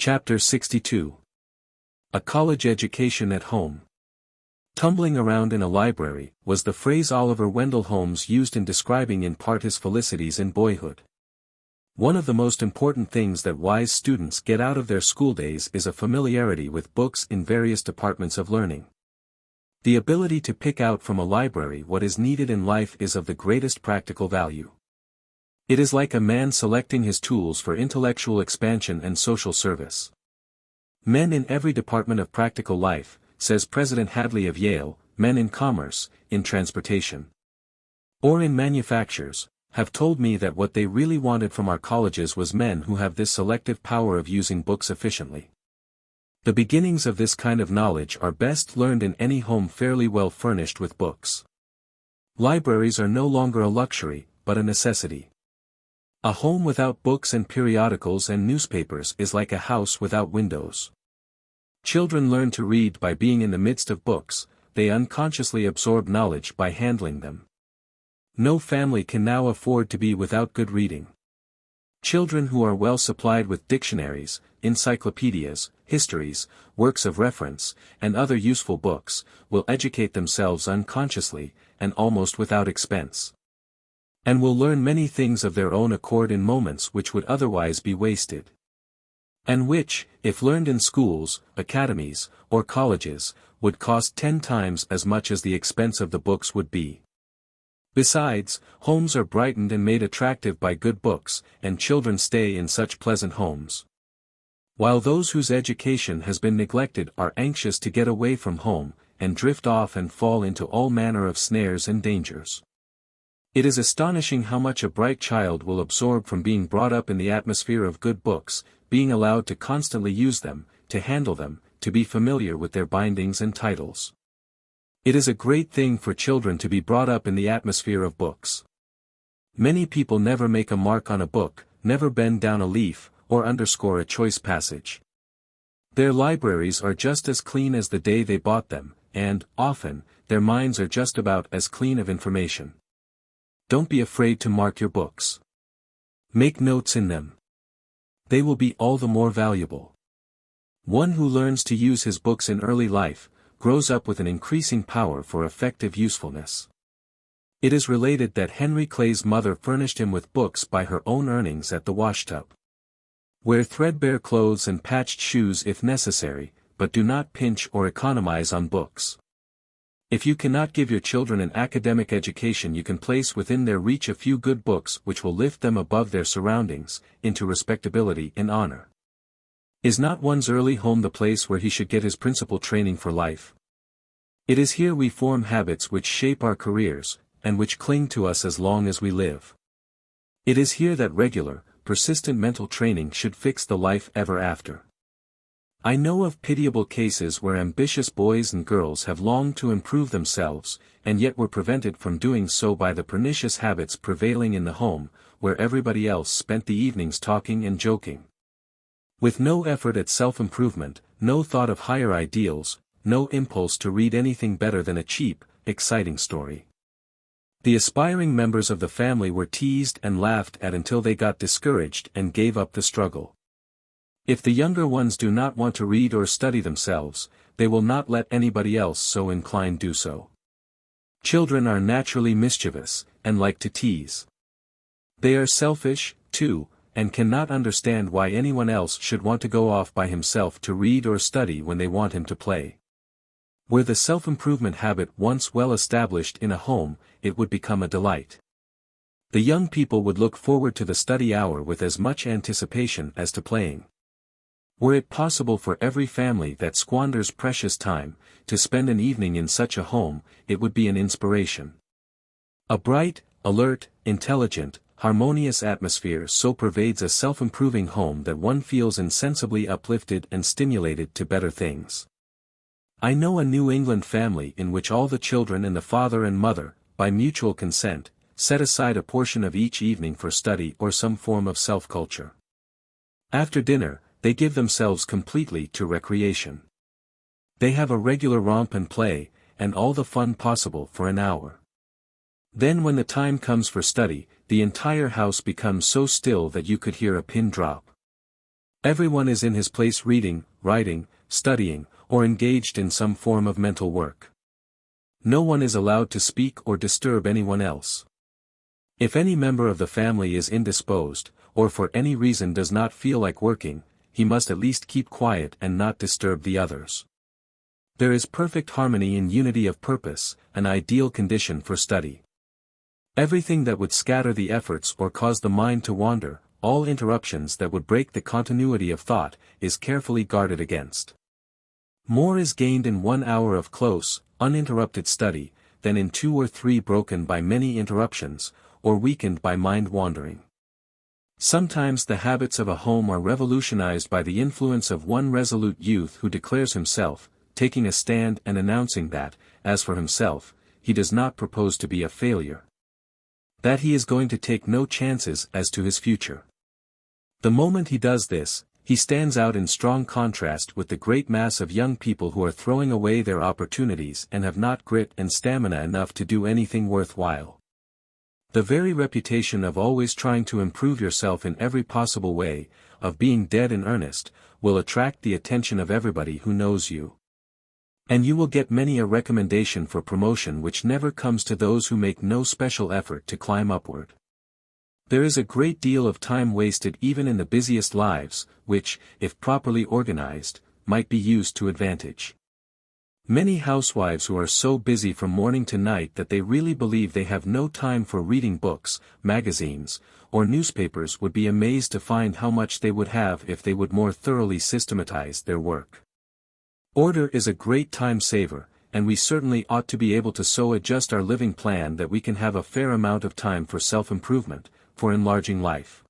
Chapter 62. A College Education at Home. Tumbling around in a library, was the phrase Oliver Wendell Holmes used in describing in part his felicities in boyhood. One of the most important things that wise students get out of their school days is a familiarity with books in various departments of learning. The ability to pick out from a library what is needed in life is of the greatest practical value. It is like a man selecting his tools for intellectual expansion and social service. Men in every department of practical life, says President Hadley of Yale, men in commerce, in transportation, or in manufactures, have told me that what they really wanted from our colleges was men who have this selective power of using books efficiently. The beginnings of this kind of knowledge are best learned in any home fairly well furnished with books. Libraries are no longer a luxury, but a necessity. A home without books and periodicals and newspapers is like a house without windows. Children learn to read by being in the midst of books, they unconsciously absorb knowledge by handling them. No family can now afford to be without good reading. Children who are well supplied with dictionaries, encyclopedias, histories, works of reference, and other useful books, will educate themselves unconsciously, and almost without expense. And will learn many things of their own accord in moments which would otherwise be wasted. And which, if learned in schools, academies, or colleges, would cost 10 times as much as the expense of the books would be. Besides, homes are brightened and made attractive by good books, and children stay in such pleasant homes. While those whose education has been neglected are anxious to get away from home, and drift off and fall into all manner of snares and dangers. It is astonishing how much a bright child will absorb from being brought up in the atmosphere of good books, being allowed to constantly use them, to handle them, to be familiar with their bindings and titles. It is a great thing for children to be brought up in the atmosphere of books. Many people never make a mark on a book, never bend down a leaf, or underscore a choice passage. Their libraries are just as clean as the day they bought them, and, often, their minds are just about as clean of information. Don't be afraid to mark your books. Make notes in them. They will be all the more valuable. One who learns to use his books in early life, grows up with an increasing power for effective usefulness. It is related that Henry Clay's mother furnished him with books by her own earnings at the washtub. Wear threadbare clothes and patched shoes if necessary, but do not pinch or economize on books. If you cannot give your children an academic education, you can place within their reach a few good books which will lift them above their surroundings, into respectability and honor. Is not one's early home the place where he should get his principal training for life? It is here we form habits which shape our careers, and which cling to us as long as we live. It is here that regular, persistent mental training should fix the life ever after. I know of pitiable cases where ambitious boys and girls have longed to improve themselves, and yet were prevented from doing so by the pernicious habits prevailing in the home, where everybody else spent the evenings talking and joking. With no effort at self-improvement, no thought of higher ideals, no impulse to read anything better than a cheap, exciting story. The aspiring members of the family were teased and laughed at until they got discouraged and gave up the struggle. If the younger ones do not want to read or study themselves, they will not let anybody else so inclined do so. Children are naturally mischievous, and like to tease. They are selfish, too, and cannot understand why anyone else should want to go off by himself to read or study when they want him to play. Were the self-improvement habit once well established in a home, it would become a delight. The young people would look forward to the study hour with as much anticipation as to playing. Were it possible for every family that squanders precious time, to spend an evening in such a home, it would be an inspiration. A bright, alert, intelligent, harmonious atmosphere so pervades a self-improving home that one feels insensibly uplifted and stimulated to better things. I know a New England family in which all the children and the father and mother, by mutual consent, set aside a portion of each evening for study or some form of self-culture. After dinner, they give themselves completely to recreation. They have a regular romp and play, and all the fun possible for an hour. Then when the time comes for study, the entire house becomes so still that you could hear a pin drop. Everyone is in his place reading, writing, studying, or engaged in some form of mental work. No one is allowed to speak or disturb anyone else. If any member of the family is indisposed, or for any reason does not feel like working, he must at least keep quiet and not disturb the others. There is perfect harmony in unity of purpose, an ideal condition for study. Everything that would scatter the efforts or cause the mind to wander, all interruptions that would break the continuity of thought, is carefully guarded against. More is gained in 1 hour of close, uninterrupted study, than in 2 or 3 broken by many interruptions, or weakened by mind wandering. Sometimes the habits of a home are revolutionized by the influence of one resolute youth who declares himself, taking a stand and announcing that, as for himself, he does not propose to be a failure. That he is going to take no chances as to his future. The moment he does this, he stands out in strong contrast with the great mass of young people who are throwing away their opportunities and have not grit and stamina enough to do anything worthwhile. The very reputation of always trying to improve yourself in every possible way, of being dead in earnest, will attract the attention of everybody who knows you. And you will get many a recommendation for promotion which never comes to those who make no special effort to climb upward. There is a great deal of time wasted even in the busiest lives, which, if properly organized, might be used to advantage. Many housewives who are so busy from morning to night that they really believe they have no time for reading books, magazines, or newspapers would be amazed to find how much they would have if they would more thoroughly systematize their work. Order is a great time saver, and we certainly ought to be able to so adjust our living plan that we can have a fair amount of time for self-improvement, for enlarging life.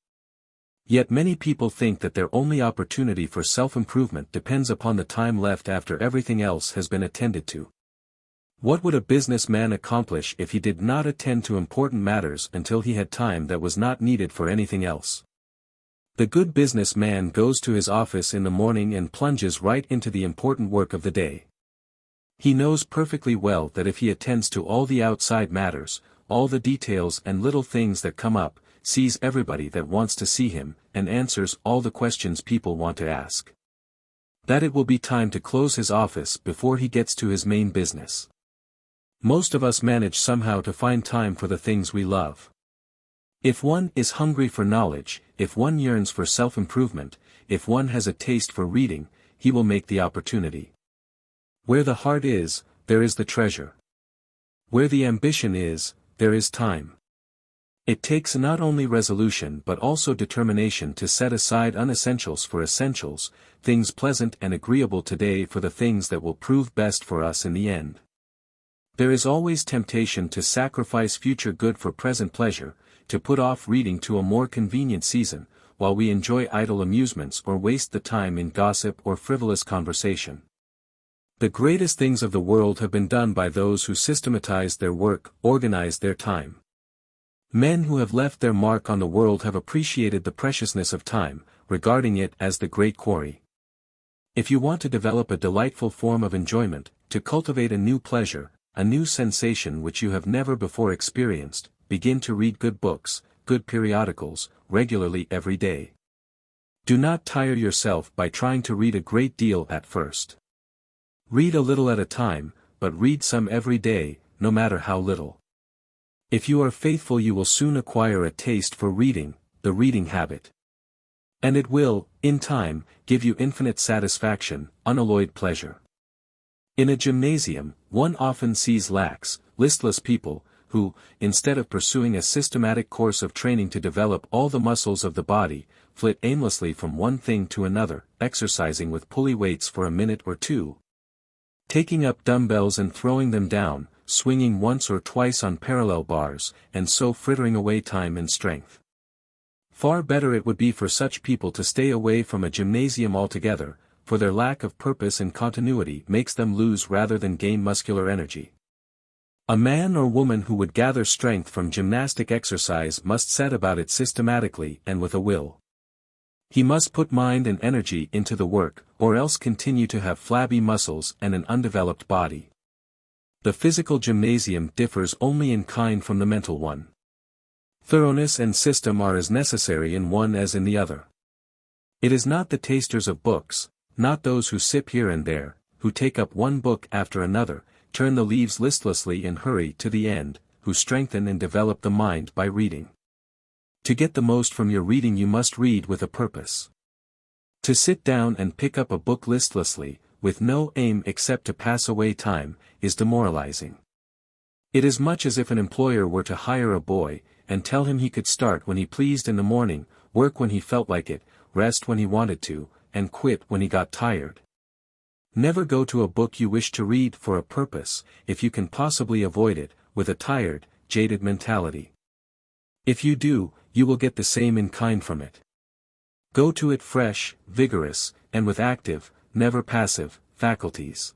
Yet many people think that their only opportunity for self-improvement depends upon the time left after everything else has been attended to. What would a businessman accomplish if he did not attend to important matters until he had time that was not needed for anything else? The good businessman goes to his office in the morning and plunges right into the important work of the day. He knows perfectly well that if he attends to all the outside matters, all the details and little things that come up, sees everybody that wants to see him, and answers all the questions people want to ask, that it will be time to close his office before he gets to his main business. Most of us manage somehow to find time for the things we love. If one is hungry for knowledge, if one yearns for self-improvement, if one has a taste for reading, he will make the opportunity. Where the heart is, there is the treasure. Where the ambition is, there is time. It takes not only resolution but also determination to set aside unessentials for essentials, things pleasant and agreeable today for the things that will prove best for us in the end. There is always temptation to sacrifice future good for present pleasure, to put off reading to a more convenient season, while we enjoy idle amusements or waste the time in gossip or frivolous conversation. The greatest things of the world have been done by those who systematized their work, organized their time. Men who have left their mark on the world have appreciated the preciousness of time, regarding it as the great quarry. If you want to develop a delightful form of enjoyment, to cultivate a new pleasure, a new sensation which you have never before experienced, begin to read good books, good periodicals, regularly every day. Do not tire yourself by trying to read a great deal at first. Read a little at a time, but read some every day, no matter how little. If you are faithful you will soon acquire a taste for reading, the reading habit. And it will, in time, give you infinite satisfaction, unalloyed pleasure. In a gymnasium, one often sees lax, listless people, who, instead of pursuing a systematic course of training to develop all the muscles of the body, flit aimlessly from one thing to another, exercising with pulley weights for a minute or two, taking up dumbbells and throwing them down, swinging once or twice on parallel bars, and so frittering away time and strength. Far better it would be for such people to stay away from a gymnasium altogether, for their lack of purpose and continuity makes them lose rather than gain muscular energy. A man or woman who would gather strength from gymnastic exercise must set about it systematically and with a will. He must put mind and energy into the work, or else continue to have flabby muscles and an undeveloped body. The physical gymnasium differs only in kind from the mental one. Thoroughness and system are as necessary in one as in the other. It is not the tasters of books, not those who sip here and there, who take up one book after another, turn the leaves listlessly and hurry to the end, who strengthen and develop the mind by reading. To get the most from your reading you must read with a purpose. To sit down and pick up a book listlessly, with no aim except to pass away time, is demoralizing. It is much as if an employer were to hire a boy, and tell him he could start when he pleased in the morning, work when he felt like it, rest when he wanted to, and quit when he got tired. Never go to a book you wish to read for a purpose, if you can possibly avoid it, with a tired, jaded mentality. If you do, you will get the same in kind from it. Go to it fresh, vigorous, and with active, never passive, faculties.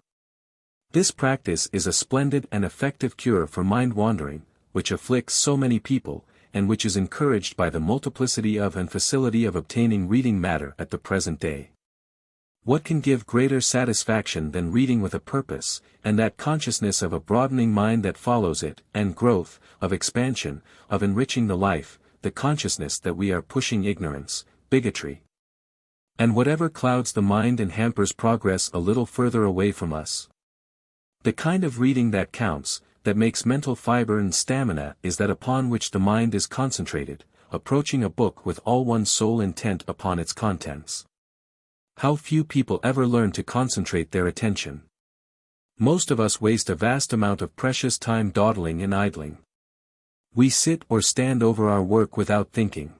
This practice is a splendid and effective cure for mind wandering, which afflicts so many people, and which is encouraged by the multiplicity of and facility of obtaining reading matter at the present day. What can give greater satisfaction than reading with a purpose, and that consciousness of a broadening mind that follows it, and growth, of expansion, of enriching the life, the consciousness that we are pushing ignorance, bigotry, and whatever clouds the mind and hampers progress a little further away from us. The kind of reading that counts, that makes mental fiber and stamina, is that upon which the mind is concentrated, approaching a book with all one's soul intent upon its contents. How few people ever learn to concentrate their attention. Most of us waste a vast amount of precious time dawdling and idling. We sit or stand over our work without thinking.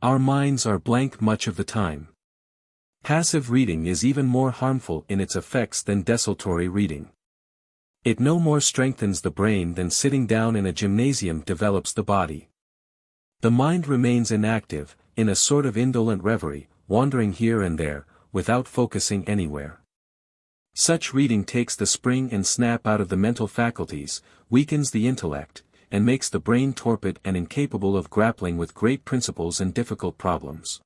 Our minds are blank much of the time. Passive reading is even more harmful in its effects than desultory reading. It no more strengthens the brain than sitting down in a gymnasium develops the body. The mind remains inactive, in a sort of indolent reverie, wandering here and there, without focusing anywhere. Such reading takes the spring and snap out of the mental faculties, weakens the intellect, and makes the brain torpid and incapable of grappling with great principles and difficult problems.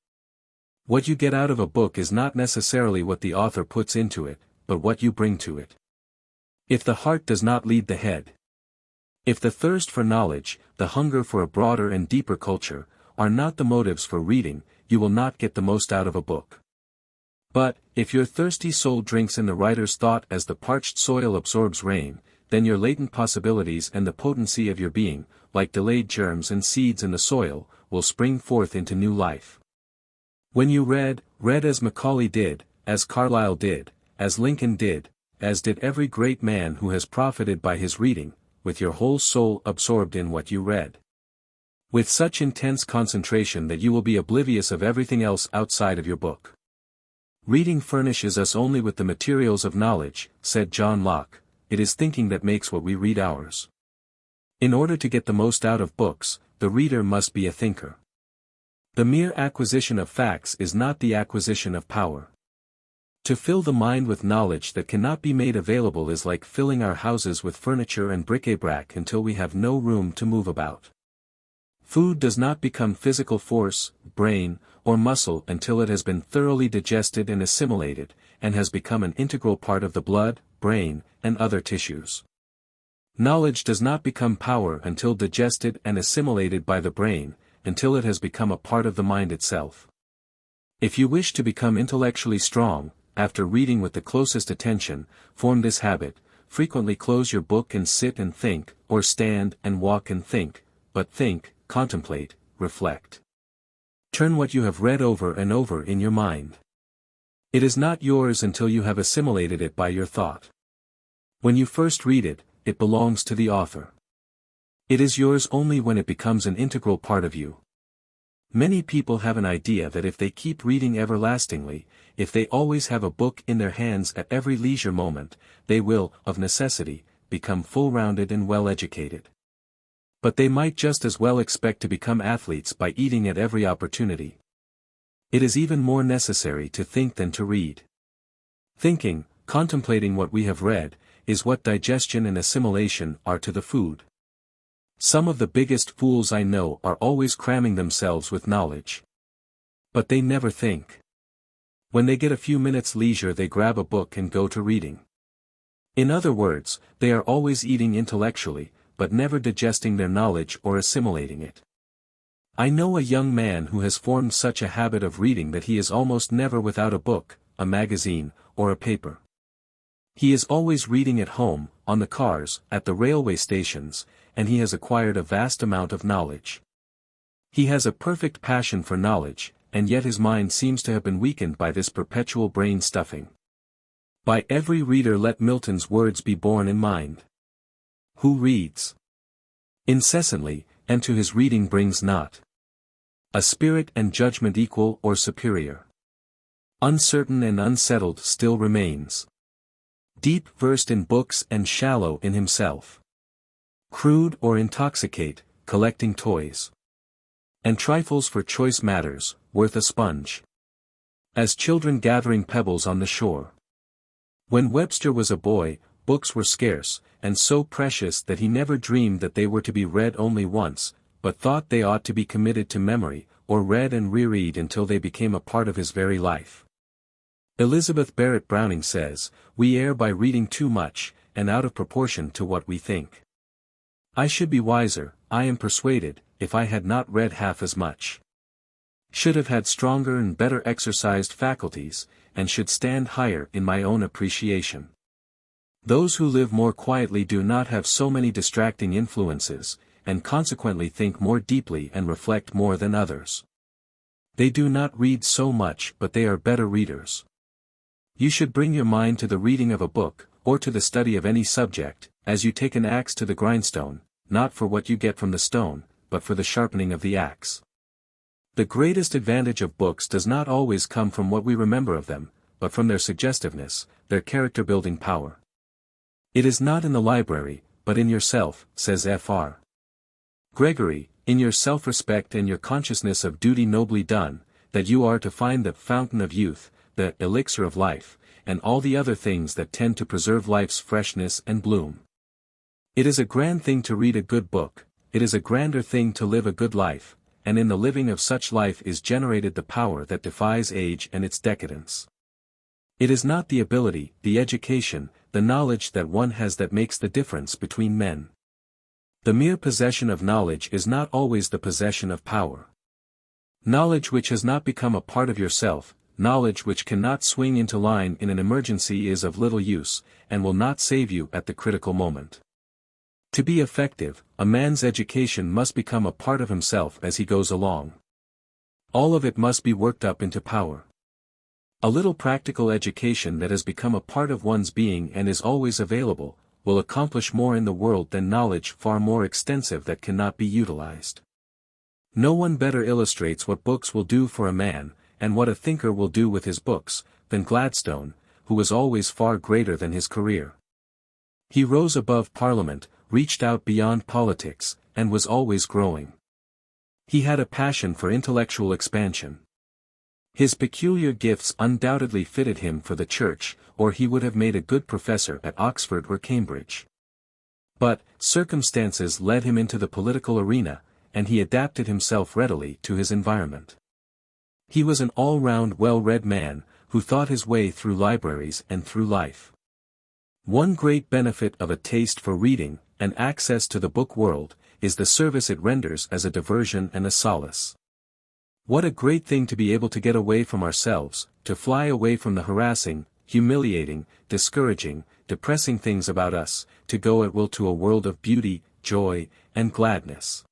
What you get out of a book is not necessarily what the author puts into it, but what you bring to it. If the heart does not lead the head, if the thirst for knowledge, the hunger for a broader and deeper culture, are not the motives for reading, you will not get the most out of a book. But, if your thirsty soul drinks in the writer's thought as the parched soil absorbs rain, then your latent possibilities and the potency of your being, like delayed germs and seeds in the soil, will spring forth into new life. When you read as Macaulay did, as Carlyle did, as Lincoln did, as did every great man who has profited by his reading, with your whole soul absorbed in what you read. With such intense concentration that you will be oblivious of everything else outside of your book. Reading furnishes us only with the materials of knowledge, said John Locke, it is thinking that makes what we read ours. In order to get the most out of books, the reader must be a thinker. The mere acquisition of facts is not the acquisition of power. To fill the mind with knowledge that cannot be made available is like filling our houses with furniture and bric-a-brac until we have no room to move about. Food does not become physical force, brain, or muscle until it has been thoroughly digested and assimilated, and has become an integral part of the blood, brain, and other tissues. Knowledge does not become power until digested and assimilated by the brain, until it has become a part of the mind itself. If you wish to become intellectually strong, after reading with the closest attention, form this habit: frequently close your book and sit and think, or stand and walk and think, but think, contemplate, reflect. Turn what you have read over and over in your mind. It is not yours until you have assimilated it by your thought. When you first read it, it belongs to the author. It is yours only when it becomes an integral part of you. Many people have an idea that if they keep reading everlastingly, if they always have a book in their hands at every leisure moment, they will, of necessity, become full-rounded and well-educated. But they might just as well expect to become athletes by eating at every opportunity. It is even more necessary to think than to read. Thinking, contemplating what we have read, is what digestion and assimilation are to the food. Some of the biggest fools I know are always cramming themselves with knowledge. But they never think. When they get a few minutes leisure they grab a book and go to reading. In other words, they are always eating intellectually, but never digesting their knowledge or assimilating it. I know a young man who has formed such a habit of reading that he is almost never without a book, a magazine, or a paper. He is always reading at home, on the cars, at the railway stations, and he has acquired a vast amount of knowledge. He has a perfect passion for knowledge, and yet his mind seems to have been weakened by this perpetual brain stuffing. By every reader let Milton's words be borne in mind. Who reads incessantly, and to his reading brings not a spirit and judgment equal or superior. Uncertain and unsettled still remains. Deep versed in books and shallow in himself. Crude or intoxicate, collecting toys and trifles for choice matters, worth a sponge. As children gathering pebbles on the shore. When Webster was a boy, books were scarce, and so precious that he never dreamed that they were to be read only once, but thought they ought to be committed to memory, or read and reread until they became a part of his very life. Elizabeth Barrett Browning says, "We err by reading too much, and out of proportion to what we think. I should be wiser, I am persuaded, if I had not read half as much. Should have had stronger and better exercised faculties, and should stand higher in my own appreciation." Those who live more quietly do not have so many distracting influences, and consequently think more deeply and reflect more than others. They do not read so much but they are better readers. You should bring your mind to the reading of a book, or to the study of any subject, as you take an axe to the grindstone, not for what you get from the stone, but for the sharpening of the axe. The greatest advantage of books does not always come from what we remember of them, but from their suggestiveness, their character-building power. It is not in the library, but in yourself, says Fr. Gregory, in your self-respect and your consciousness of duty nobly done, that you are to find the fountain of youth, the elixir of life, and all the other things that tend to preserve life's freshness and bloom. It is a grand thing to read a good book, it is a grander thing to live a good life, and in the living of such life is generated the power that defies age and its decadence. It is not the ability, the education, the knowledge that one has that makes the difference between men. The mere possession of knowledge is not always the possession of power. Knowledge which has not become a part of yourself, knowledge which cannot swing into line in an emergency is of little use, and will not save you at the critical moment. To be effective, a man's education must become a part of himself as he goes along. All of it must be worked up into power. A little practical education that has become a part of one's being and is always available, will accomplish more in the world than knowledge far more extensive that cannot be utilized. No one better illustrates what books will do for a man, and what a thinker will do with his books, than Gladstone, who was always far greater than his career. He rose above Parliament, reached out beyond politics, and was always growing. He had a passion for intellectual expansion. His peculiar gifts undoubtedly fitted him for the church, or he would have made a good professor at Oxford or Cambridge. But, circumstances led him into the political arena, and he adapted himself readily to his environment. He was an all-round well-read man, who thought his way through libraries and through life. One great benefit of a taste for reading, and access to the book world, is the service it renders as a diversion and a solace. What a great thing to be able to get away from ourselves, to fly away from the harassing, humiliating, discouraging, depressing things about us, to go at will to a world of beauty, joy, and gladness.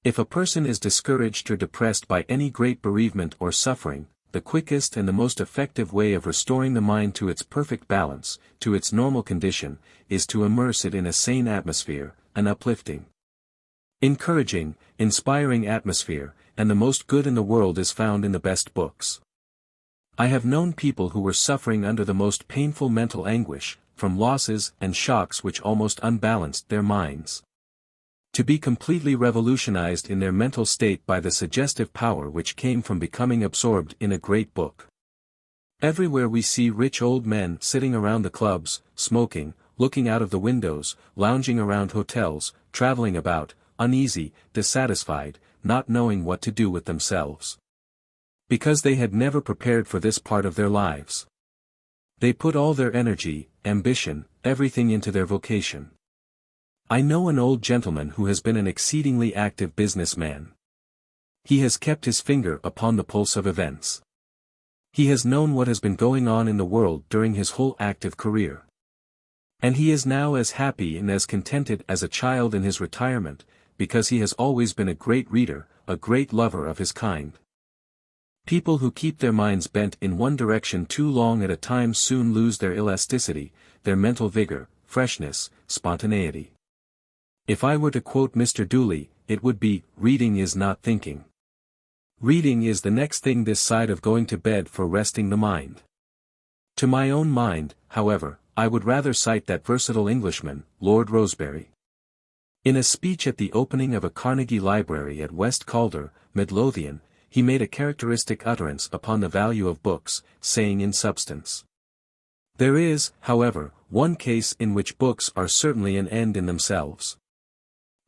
If a person is discouraged or depressed by any great bereavement or suffering, the quickest and the most effective way of restoring the mind to its perfect balance, to its normal condition, is to immerse it in a sane atmosphere, an uplifting, encouraging, inspiring atmosphere, and the most good in the world is found in the best books. I have known people who were suffering under the most painful mental anguish, from losses and shocks which almost unbalanced their minds, to be completely revolutionized in their mental state by the suggestive power which came from becoming absorbed in a great book. Everywhere we see rich old men sitting around the clubs, smoking, looking out of the windows, lounging around hotels, traveling about, uneasy, dissatisfied, not knowing what to do with themselves. Because they had never prepared for this part of their lives. They put all their energy, ambition, everything into their vocation. I know an old gentleman who has been an exceedingly active businessman. He has kept his finger upon the pulse of events. He has known what has been going on in the world during his whole active career. And he is now as happy and as contented as a child in his retirement, because he has always been a great reader, a great lover of his kind. People who keep their minds bent in one direction too long at a time soon lose their elasticity, their mental vigor, freshness, spontaneity. If I were to quote Mr. Dooley, it would be, "Reading is not thinking. Reading is the next thing this side of going to bed for resting the mind." To my own mind, however, I would rather cite that versatile Englishman, Lord Rosebery. In a speech at the opening of a Carnegie Library at West Calder, Midlothian, he made a characteristic utterance upon the value of books, saying in substance, "There is, however, one case in which books are certainly an end in themselves.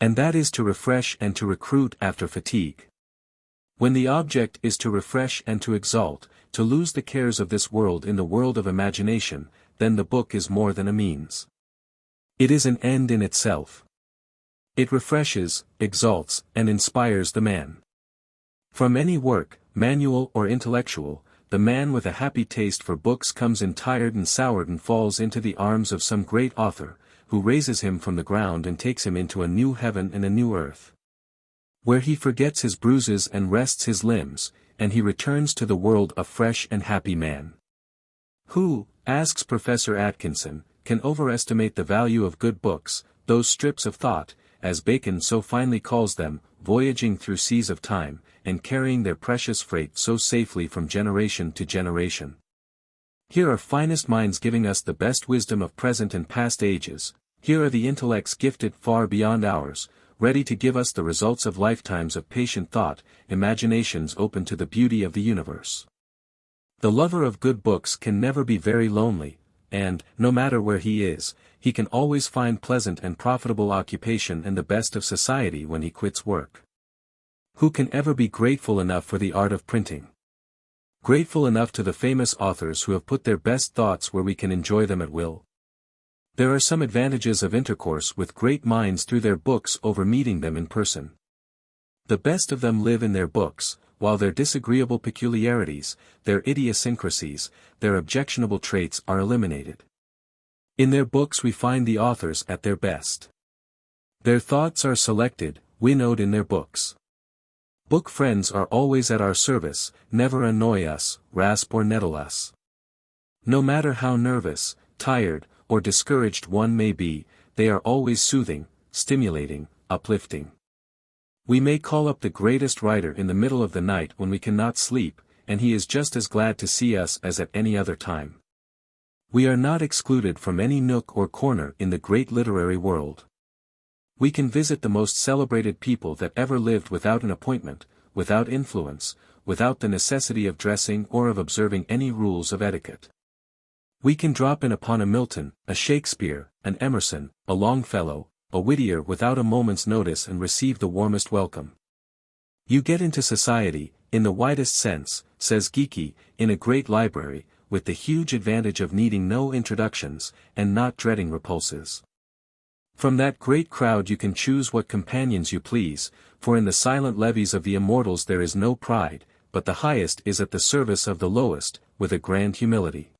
And that is to refresh and to recruit after fatigue. When the object is to refresh and to exalt, to lose the cares of this world in the world of imagination, then the book is more than a means. It is an end in itself. It refreshes, exalts, and inspires the man. From any work, manual or intellectual, the man with a happy taste for books comes in tired and soured and falls into the arms of some great author, who raises him from the ground and takes him into a new heaven and a new earth, where he forgets his bruises and rests his limbs, and he returns to the world a fresh and happy man. Who, asks Professor Atkinson, can overestimate the value of good books, those strips of thought, as Bacon so finely calls them, voyaging through seas of time, and carrying their precious freight so safely from generation to generation? Here are finest minds giving us the best wisdom of present and past ages, here are the intellects gifted far beyond ours, ready to give us the results of lifetimes of patient thought, imaginations open to the beauty of the universe. The lover of good books can never be very lonely, and, no matter where he is, he can always find pleasant and profitable occupation and the best of society when he quits work. Who can ever be grateful enough for the art of printing? Grateful enough to the famous authors who have put their best thoughts where we can enjoy them at will? There are some advantages of intercourse with great minds through their books over meeting them in person. The best of them live in their books, while their disagreeable peculiarities, their idiosyncrasies, their objectionable traits are eliminated. In their books we find the authors at their best. Their thoughts are selected, winnowed in their books. Book friends are always at our service, never annoy us, rasp or nettle us. No matter how nervous, tired, or discouraged one may be, they are always soothing, stimulating, uplifting. We may call up the greatest writer in the middle of the night when we cannot sleep, and he is just as glad to see us as at any other time. We are not excluded from any nook or corner in the great literary world. We can visit the most celebrated people that ever lived without an appointment, without influence, without the necessity of dressing or of observing any rules of etiquette. We can drop in upon a Milton, a Shakespeare, an Emerson, a Longfellow, a Whittier without a moment's notice and receive the warmest welcome. You get into society, in the widest sense, says Geeky, in a great library, with the huge advantage of needing no introductions, and not dreading repulses. From that great crowd you can choose what companions you please, for in the silent levees of the immortals there is no pride, but the highest is at the service of the lowest, with a grand humility.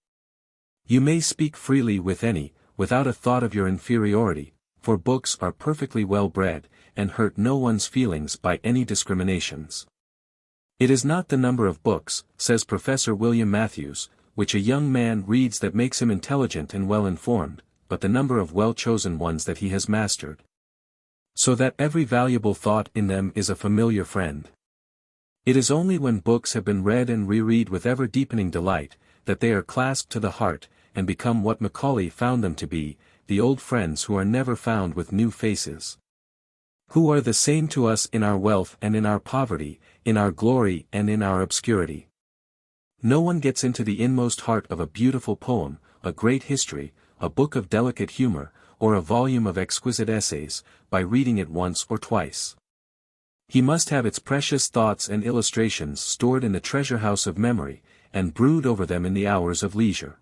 You may speak freely with any, without a thought of your inferiority, for books are perfectly well bred, and hurt no one's feelings by any discriminations. It is not the number of books, says Professor William Matthews, which a young man reads that makes him intelligent and well informed, but the number of well-chosen ones that he has mastered. So that every valuable thought in them is a familiar friend. It is only when books have been read and reread with ever-deepening delight, that they are clasped to the heart, and become what Macaulay found them to be, the old friends who are never found with new faces. Who are the same to us in our wealth and in our poverty, in our glory and in our obscurity. No one gets into the inmost heart of a beautiful poem, a great history, a book of delicate humor, or a volume of exquisite essays, by reading it once or twice. He must have its precious thoughts and illustrations stored in the treasure house of memory, and brood over them in the hours of leisure.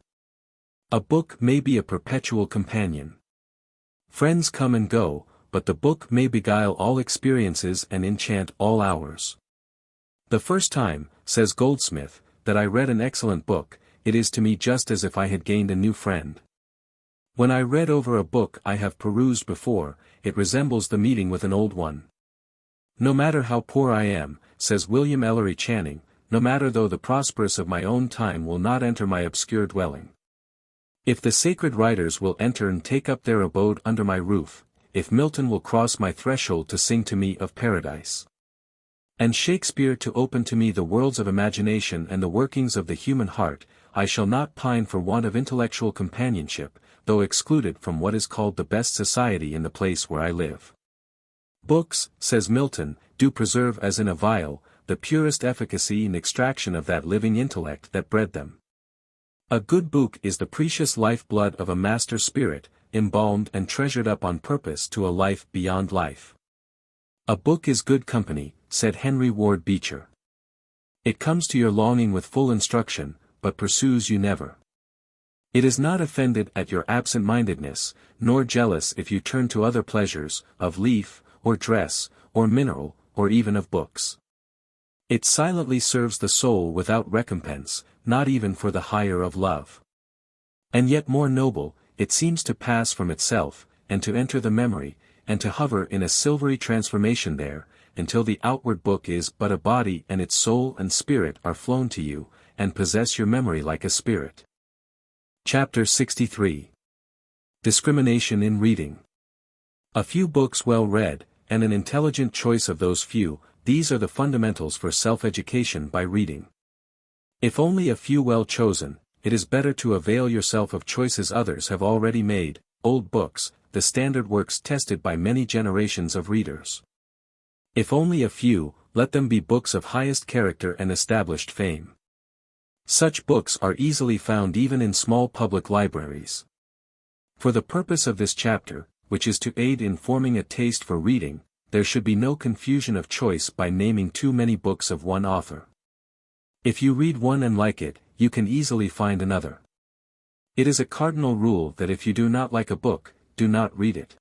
A book may be a perpetual companion. Friends come and go, but the book may beguile all experiences and enchant all hours. The first time, says Goldsmith, that I read an excellent book, it is to me just as if I had gained a new friend. When I read over a book I have perused before, it resembles the meeting with an old one. No matter how poor I am, says William Ellery Channing, no matter though the prosperous of my own time will not enter my obscure dwelling. If the sacred writers will enter and take up their abode under my roof, if Milton will cross my threshold to sing to me of paradise, and Shakespeare to open to me the worlds of imagination and the workings of the human heart, I shall not pine for want of intellectual companionship, though excluded from what is called the best society in the place where I live. Books, says Milton, do preserve as in a vial, the purest efficacy and extraction of that living intellect that bred them. A good book is the precious life-blood of a master spirit, embalmed and treasured up on purpose to a life beyond life. A book is good company, said Henry Ward Beecher. It comes to your longing with full instruction, but pursues you never. It is not offended at your absent-mindedness, nor jealous if you turn to other pleasures, of leaf, or dress, or mineral, or even of books. It silently serves the soul without recompense, not even for the hire of love. And yet more noble, it seems to pass from itself, and to enter the memory, and to hover in a silvery transformation there, until the outward book is but a body and its soul and spirit are flown to you, and possess your memory like a spirit. Chapter 63. Discrimination in Reading. A few books well read, and an intelligent choice of those few, these are the fundamentals for self-education by reading. If only a few well chosen, it is better to avail yourself of choices others have already made, old books, the standard works tested by many generations of readers. If only a few, let them be books of highest character and established fame. Such books are easily found even in small public libraries. For the purpose of this chapter, which is to aid in forming a taste for reading, there should be no confusion of choice by naming too many books of one author. If you read one and like it, you can easily find another. It is a cardinal rule that if you do not like a book, do not read it.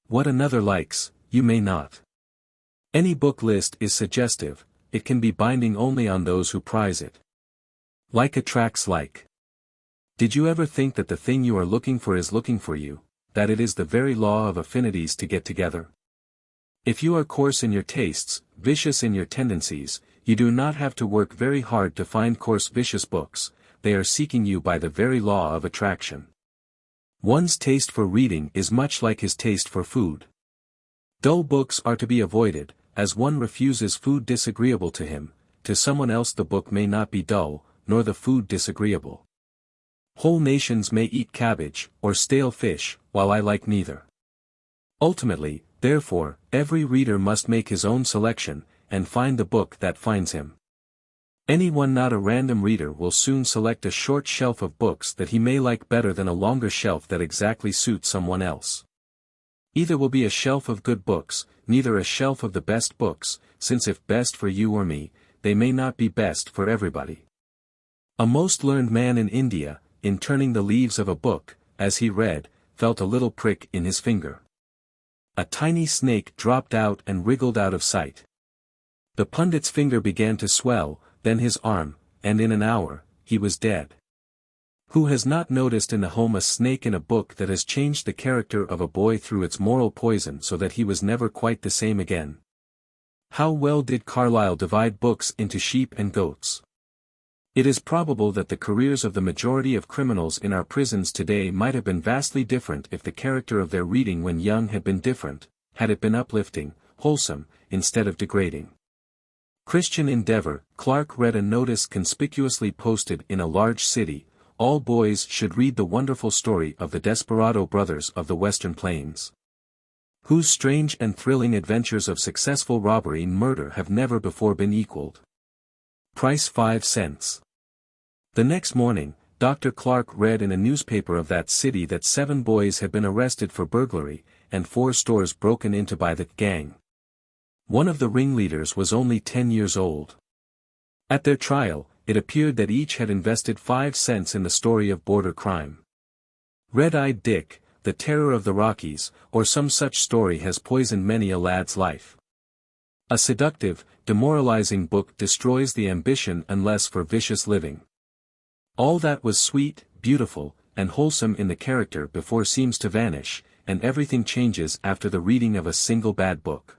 What another likes, you may not. Any book list is suggestive, it can be binding only on those who prize it. Like attracts like. Did you ever think that the thing you are looking for is looking for you, that it is the very law of affinities to get together? If you are coarse in your tastes, vicious in your tendencies, you do not have to work very hard to find coarse vicious books, they are seeking you by the very law of attraction. One's taste for reading is much like his taste for food. Dull books are to be avoided, as one refuses food disagreeable to him, to someone else the book may not be dull, nor the food disagreeable. Whole nations may eat cabbage, or stale fish, while I like neither. Ultimately, therefore, every reader must make his own selection, and find the book that finds him. Anyone not a random reader will soon select a short shelf of books that he may like better than a longer shelf that exactly suits someone else. Either will be a shelf of good books, neither a shelf of the best books, since if best for you or me, they may not be best for everybody. A most learned man in India, in turning the leaves of a book, as he read, felt a little prick in his finger. A tiny snake dropped out and wriggled out of sight. The pundit's finger began to swell, then his arm, and in an hour, he was dead. Who has not noticed in the home a snake in a book that has changed the character of a boy through its moral poison so that he was never quite the same again? How well did Carlyle divide books into sheep and goats? It is probable that the careers of the majority of criminals in our prisons today might have been vastly different if the character of their reading when young had been different, had it been uplifting, wholesome, instead of degrading. Christian Endeavor, Clark read a notice conspicuously posted in a large city: all boys should read the wonderful story of the Desperado brothers of the Western Plains, whose strange and thrilling adventures of successful robbery and murder have never before been equaled. Price 5 cents. The next morning, Dr. Clark read in a newspaper of that city that 7 boys had been arrested for burglary, and 4 stores broken into by the gang. One of the ringleaders was only 10 years old. At their trial, it appeared that each had invested 5 cents in the story of border crime. Red-Eyed Dick, the terror of the Rockies, or some such story has poisoned many a lad's life. A seductive, demoralizing book destroys the ambition unless for vicious living. All that was sweet, beautiful, and wholesome in the character before seems to vanish, and everything changes after the reading of a single bad book.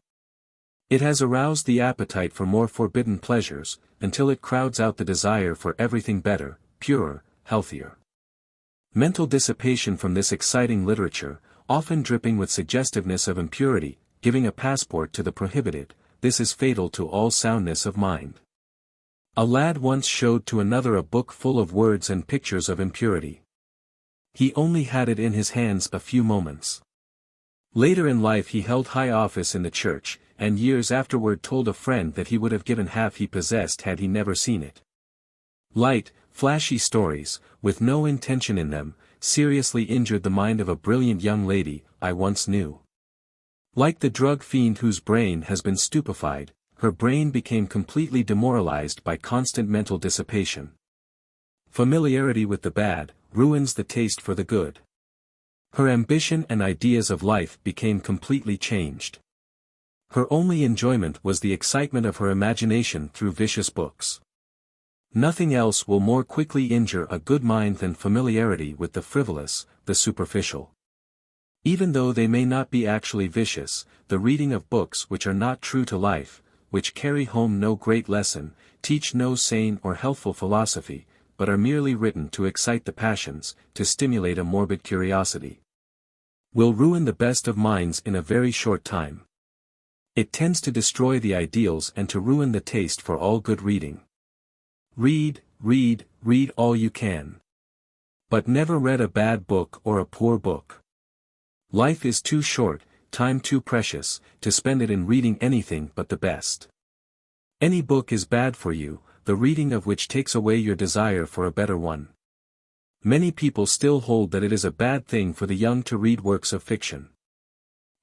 It has aroused the appetite for more forbidden pleasures, until it crowds out the desire for everything better, purer, healthier. Mental dissipation from this exciting literature, often dripping with suggestiveness of impurity, giving a passport to the prohibited, this is fatal to all soundness of mind. A lad once showed to another a book full of words and pictures of impurity. He only had it in his hands a few moments. Later in life he held high office in the church, and years afterward told a friend that he would have given half he possessed had he never seen it. Light, flashy stories, with no intention in them, seriously injured the mind of a brilliant young lady I once knew. Like the drug fiend whose brain has been stupefied, her brain became completely demoralized by constant mental dissipation. Familiarity with the bad ruins the taste for the good. Her ambition and ideas of life became completely changed. Her only enjoyment was the excitement of her imagination through vicious books. Nothing else will more quickly injure a good mind than familiarity with the frivolous, the superficial. Even though they may not be actually vicious, the reading of books which are not true to life, which carry home no great lesson, teach no sane or healthful philosophy, but are merely written to excite the passions, to stimulate a morbid curiosity, will ruin the best of minds in a very short time. It tends to destroy the ideals and to ruin the taste for all good reading. Read, read, read all you can. But never read a bad book or a poor book. Life is too short, time too precious, to spend it in reading anything but the best. Any book is bad for you, the reading of which takes away your desire for a better one. Many people still hold that it is a bad thing for the young to read works of fiction.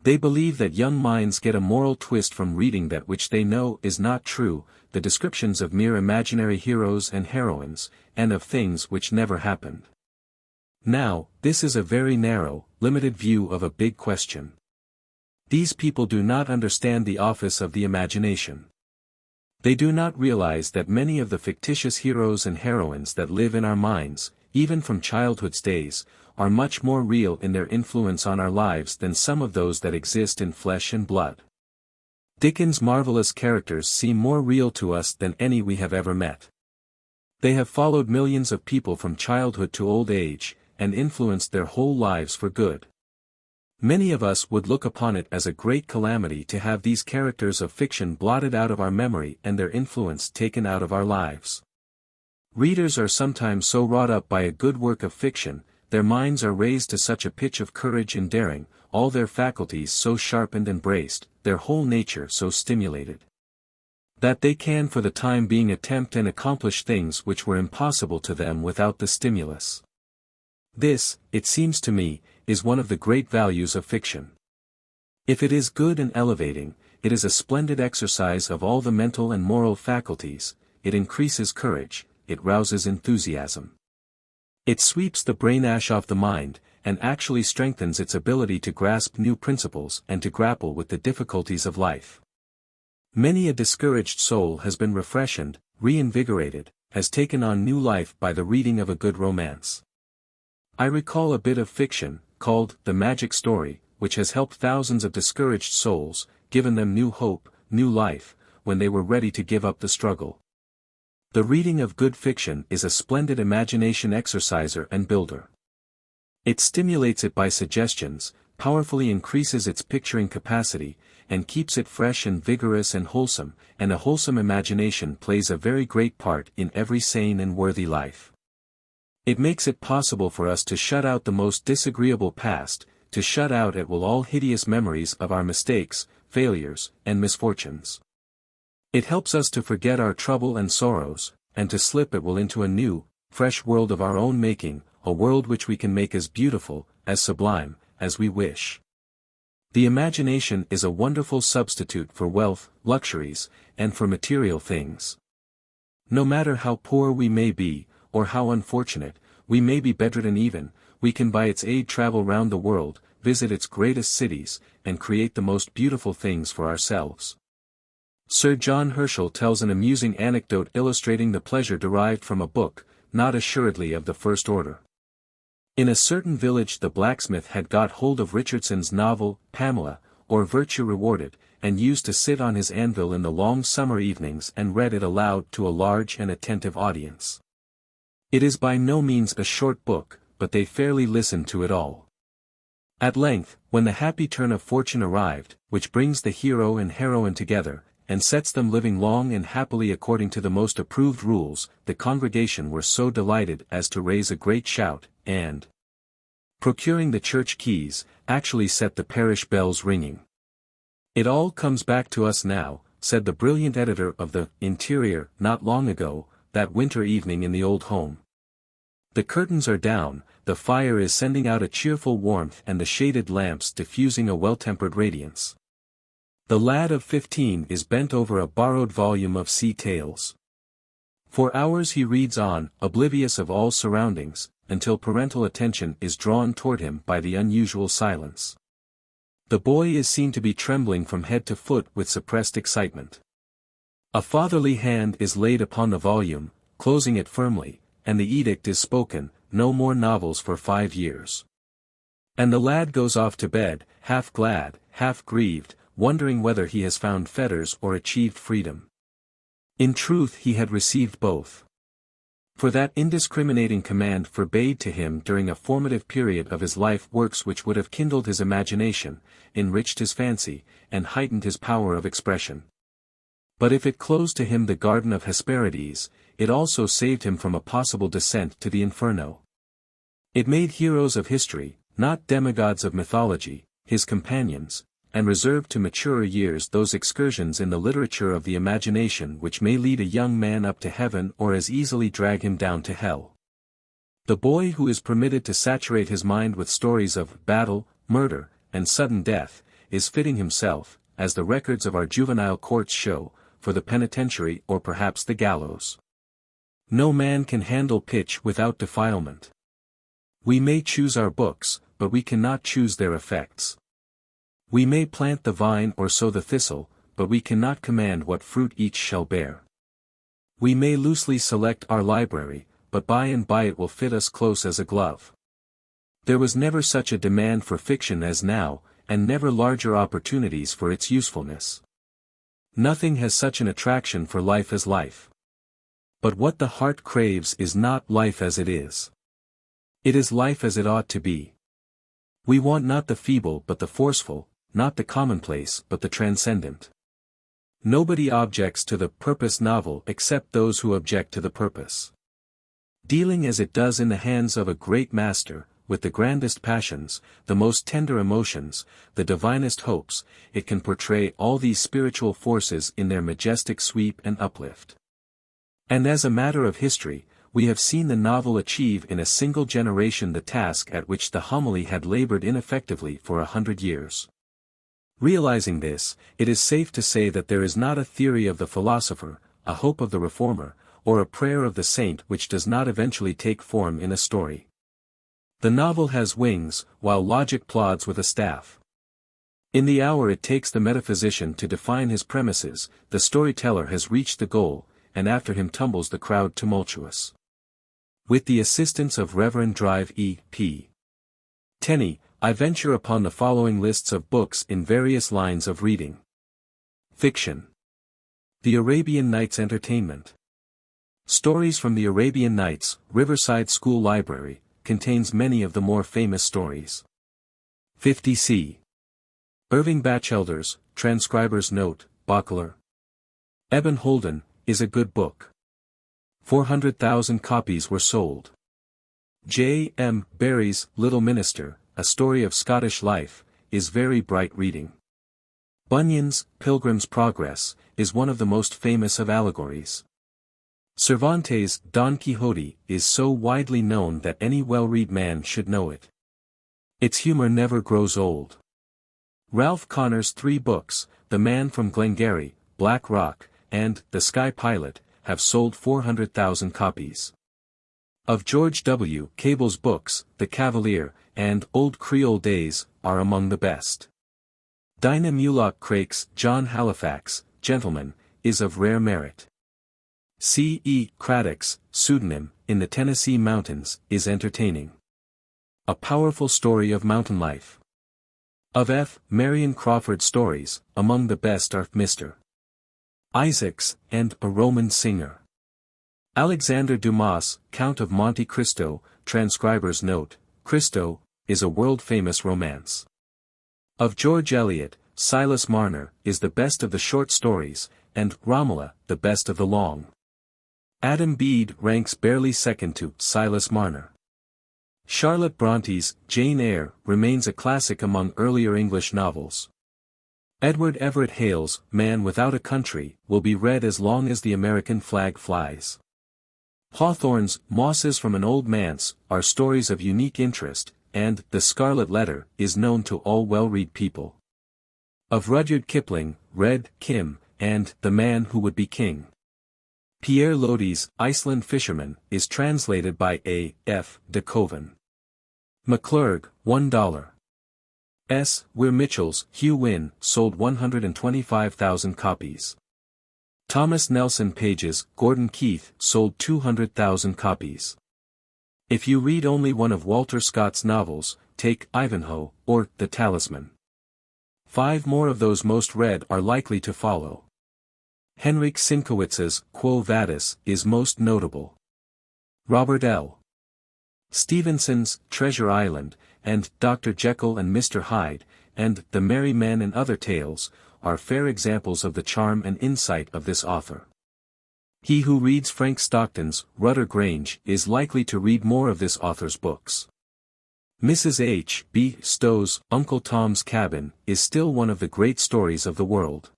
They believe that young minds get a moral twist from reading that which they know is not true, the descriptions of mere imaginary heroes and heroines, and of things which never happened. Now, this is a very narrow, limited view of a big question. These people do not understand the office of the imagination. They do not realize that many of the fictitious heroes and heroines that live in our minds, even from childhood's days, are much more real in their influence on our lives than some of those that exist in flesh and blood. Dickens' marvelous characters seem more real to us than any we have ever met. They have followed millions of people from childhood to old age, and influenced their whole lives for good. Many of us would look upon it as a great calamity to have these characters of fiction blotted out of our memory and their influence taken out of our lives. Readers are sometimes so wrought up by a good work of fiction, their minds are raised to such a pitch of courage and daring, all their faculties so sharpened and braced, their whole nature so stimulated, that they can for the time being attempt and accomplish things which were impossible to them without the stimulus. This, it seems to me, is one of the great values of fiction. If it is good and elevating, it is a splendid exercise of all the mental and moral faculties, it increases courage, it rouses enthusiasm. It sweeps the brain ash off the mind, and actually strengthens its ability to grasp new principles and to grapple with the difficulties of life. Many a discouraged soul has been refreshed, reinvigorated, has taken on new life by the reading of a good romance. I recall a bit of fiction, called The Magic Story, which has helped thousands of discouraged souls, given them new hope, new life, when they were ready to give up the struggle. The reading of good fiction is a splendid imagination exerciser and builder. It stimulates it by suggestions, powerfully increases its picturing capacity, and keeps it fresh and vigorous and wholesome, and a wholesome imagination plays a very great part in every sane and worthy life. It makes it possible for us to shut out the most disagreeable past, to shut out at will all hideous memories of our mistakes, failures, and misfortunes. It helps us to forget our trouble and sorrows, and to slip at will into a new, fresh world of our own making, a world which we can make as beautiful, as sublime, as we wish. The imagination is a wonderful substitute for wealth, luxuries, and for material things. No matter how poor we may be, or how unfortunate, we may be bedridden even, we can by its aid travel round the world, visit its greatest cities, and create the most beautiful things for ourselves. Sir John Herschel tells an amusing anecdote illustrating the pleasure derived from a book, not assuredly of the first order. In a certain village the blacksmith had got hold of Richardson's novel, Pamela, or Virtue Rewarded, and used to sit on his anvil in the long summer evenings and read it aloud to a large and attentive audience. It is by no means a short book, but they fairly listened to it all. At length, when the happy turn of fortune arrived, which brings the hero and heroine together, and sets them living long and happily according to the most approved rules, the congregation were so delighted as to raise a great shout, and, procuring the church keys, actually set the parish bells ringing. "It all comes back to us now," said the brilliant editor of the Interior not long ago, that winter evening in the old home. "The curtains are down, the fire is sending out a cheerful warmth and the shaded lamps diffusing a well-tempered radiance. The lad of 15 is bent over a borrowed volume of sea tales. For hours he reads on, oblivious of all surroundings, until parental attention is drawn toward him by the unusual silence. The boy is seen to be trembling from head to foot with suppressed excitement. A fatherly hand is laid upon the volume, closing it firmly, and the edict is spoken, no more novels for 5 years. And the lad goes off to bed, half glad, half grieved, wondering whether he has found fetters or achieved freedom. In truth he had received both. For that indiscriminating command forbade to him during a formative period of his life works which would have kindled his imagination, enriched his fancy, and heightened his power of expression. But if it closed to him the garden of Hesperides, it also saved him from a possible descent to the inferno. It made heroes of history, not demigods of mythology, his companions, and reserved to maturer years those excursions in the literature of the imagination which may lead a young man up to heaven or as easily drag him down to hell. The boy who is permitted to saturate his mind with stories of battle, murder, and sudden death, is fitting himself, as the records of our juvenile courts show, for the penitentiary or perhaps the gallows. No man can handle pitch without defilement. We may choose our books, but we cannot choose their effects. We may plant the vine or sow the thistle, but we cannot command what fruit each shall bear. We may loosely select our library, but by and by it will fit us close as a glove. There was never such a demand for fiction as now, and never larger opportunities for its usefulness. Nothing has such an attraction for life as life. But what the heart craves is not life as it is. It is life as it ought to be. We want not the feeble but the forceful, not the commonplace but the transcendent. Nobody objects to the purpose novel except those who object to the purpose. Dealing as it does in the hands of a great master, with the grandest passions, the most tender emotions, the divinest hopes, it can portray all these spiritual forces in their majestic sweep and uplift. And as a matter of history, we have seen the novel achieve in a single generation the task at which the homily had labored ineffectively for 100 years. Realizing this, it is safe to say that there is not a theory of the philosopher, a hope of the reformer, or a prayer of the saint which does not eventually take form in a story. The novel has wings, while logic plods with a staff. In the hour it takes the metaphysician to define his premises, the storyteller has reached the goal, and after him tumbles the crowd tumultuous. With the assistance of Reverend Drive E. P. Tenney, I venture upon the following lists of books in various lines of reading. Fiction. The Arabian Nights Entertainment. Stories from the Arabian Nights, Riverside School Library, contains many of the more famous stories. 50c. Irving Batchelder's, Transcriber's Note, Bachelor. Eben Holden, is a good book. 400,000 copies were sold. J. M. Barrie's Little Minister, A Story of Scottish Life, is very bright reading. Bunyan's Pilgrim's Progress, is one of the most famous of allegories. Cervantes' Don Quixote is so widely known that any well-read man should know it. Its humor never grows old. Ralph Connor's 3 books, The Man from Glengarry, Black Rock, and The Sky Pilot, have sold 400,000 copies. Of George W. Cable's books, The Cavalier, and Old Creole Days, are among the best. Dinah Mulock Craik's John Halifax, Gentleman, is of rare merit. C. E. Craddock's pseudonym, In the Tennessee Mountains, is entertaining. A powerful story of mountain life. Of F. Marion Crawford's stories, among the best are Mr. Isaacs, and A Roman Singer. Alexander Dumas, Count of Monte Cristo, transcriber's note, Cristo, is a world-famous romance. Of George Eliot, Silas Marner, is the best of the short stories, and Romola, the best of the long. Adam Bede ranks barely second to Silas Marner. Charlotte Bronte's Jane Eyre remains a classic among earlier English novels. Edward Everett Hale's Man Without a Country will be read as long as the American flag flies. Hawthorne's Mosses from an Old Manse are stories of unique interest, and The Scarlet Letter is known to all well-read people. Of Rudyard Kipling, read Kim, and The Man Who Would Be King. Pierre Lodi's Iceland Fisherman is translated by A. F. de Koven. McClurg, $1. Weir Mitchell's Hugh Wynne sold 125,000 copies. Thomas Nelson Page's Gordon Keith sold 200,000 copies. If you read only one of Walter Scott's novels, take Ivanhoe, or The Talisman. 5 more of those most read are likely to follow. Henryk Sienkiewicz's Quo Vadis is most notable. Robert L. Stevenson's Treasure Island, and Dr. Jekyll and Mr. Hyde, and The Merry Men and Other Tales, are fair examples of the charm and insight of this author. He who reads Frank Stockton's Rudder Grange is likely to read more of this author's books. Mrs. H. B. Stowe's Uncle Tom's Cabin is still one of the great stories of the world.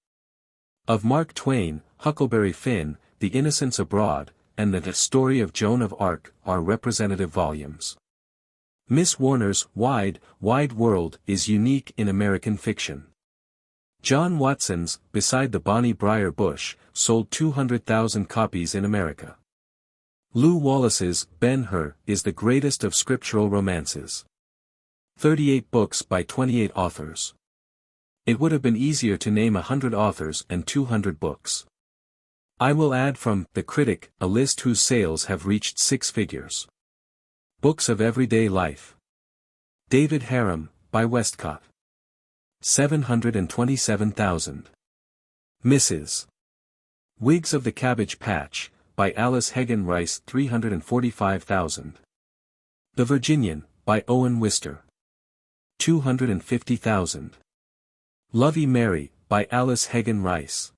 Of Mark Twain, Huckleberry Finn, The Innocents Abroad, and The Story of Joan of Arc are representative volumes. Miss Warner's Wide, Wide World is unique in American fiction. John Watson's Beside the Bonnie Briar Bush sold 200,000 copies in America. Lew Wallace's Ben-Hur is the greatest of scriptural romances. 38 books by 28 authors. It would have been easier to name 100 authors and 200 books. I will add from The Critic a list whose sales have reached 6 figures. Books of Everyday Life. David Harum, by Westcott. 727,000. Mrs. Whigs of the Cabbage Patch, by Alice Hegan Rice 345,000. The Virginian, by Owen Wister. 250,000. Lovey Mary, by Alice Hegan Rice.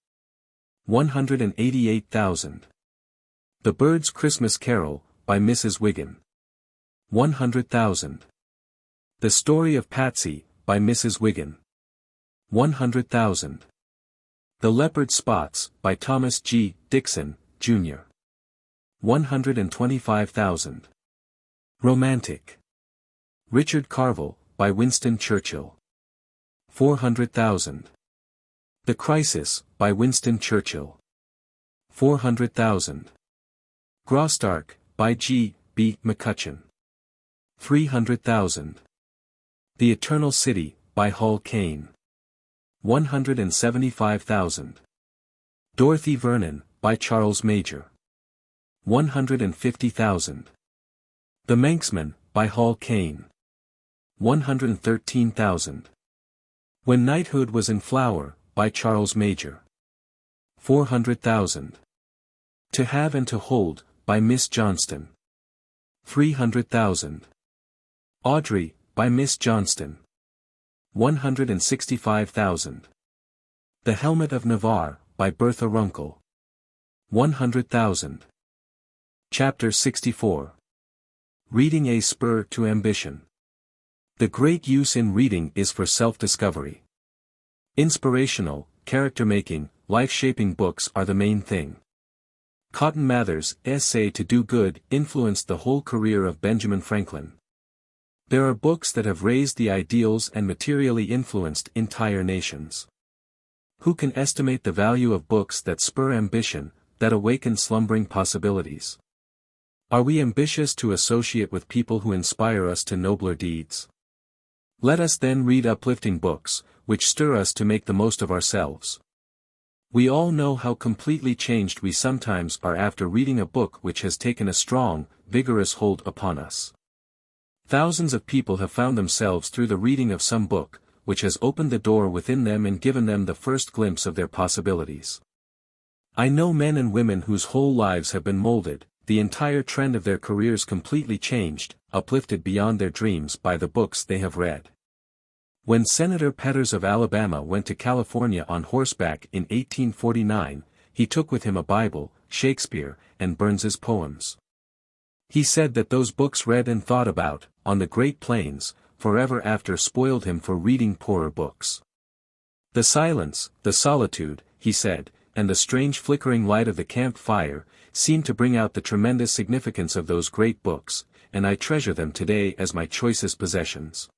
188,000. The Bird's Christmas Carol, by Mrs. Wiggin. 100,000. The Story of Patsy, by Mrs. Wiggin. 100,000. The Leopard Spots, by Thomas G. Dixon, Jr. 125,000. Romantic. Richard Carvel, by Winston Churchill. 400,000. The Crisis, by Winston Churchill. 400,000. Graustark, by G. B. McCutcheon. 300,000. The Eternal City, by Hull Caine. 175,000. Dorothy Vernon, by Charles Major. 150,000. The Manxman, by Hull Caine. 113,000. When Knighthood Was in Flower, by Charles Major. 400,000. To Have and to Hold, by Miss Johnston. 300,000. Audrey, by Miss Johnston. 165,000. The Helmet of Navarre, by Bertha Runkle. 100,000. Chapter 64. Reading a Spur to Ambition. The great use in reading is for self-discovery. Inspirational, character-making, life-shaping books are the main thing. Cotton Mather's essay To Do Good influenced the whole career of Benjamin Franklin. There are books that have raised the ideals and materially influenced entire nations. Who can estimate the value of books that spur ambition, that awaken slumbering possibilities? Are we ambitious to associate with people who inspire us to nobler deeds? Let us then read uplifting books, which stir us to make the most of ourselves. We all know how completely changed we sometimes are after reading a book which has taken a strong, vigorous hold upon us. Thousands of people have found themselves through the reading of some book, which has opened the door within them and given them the first glimpse of their possibilities. I know men and women whose whole lives have been molded, the entire trend of their careers completely changed, uplifted beyond their dreams by the books they have read. When Senator Petters of Alabama went to California on horseback in 1849, he took with him a Bible, Shakespeare, and Burns's poems. He said that those books read and thought about, on the Great Plains, forever after spoiled him for reading poorer books. The silence, the solitude, he said, and the strange flickering light of the camp fire, seemed to bring out the tremendous significance of those great books, and I treasure them today as my choicest possessions.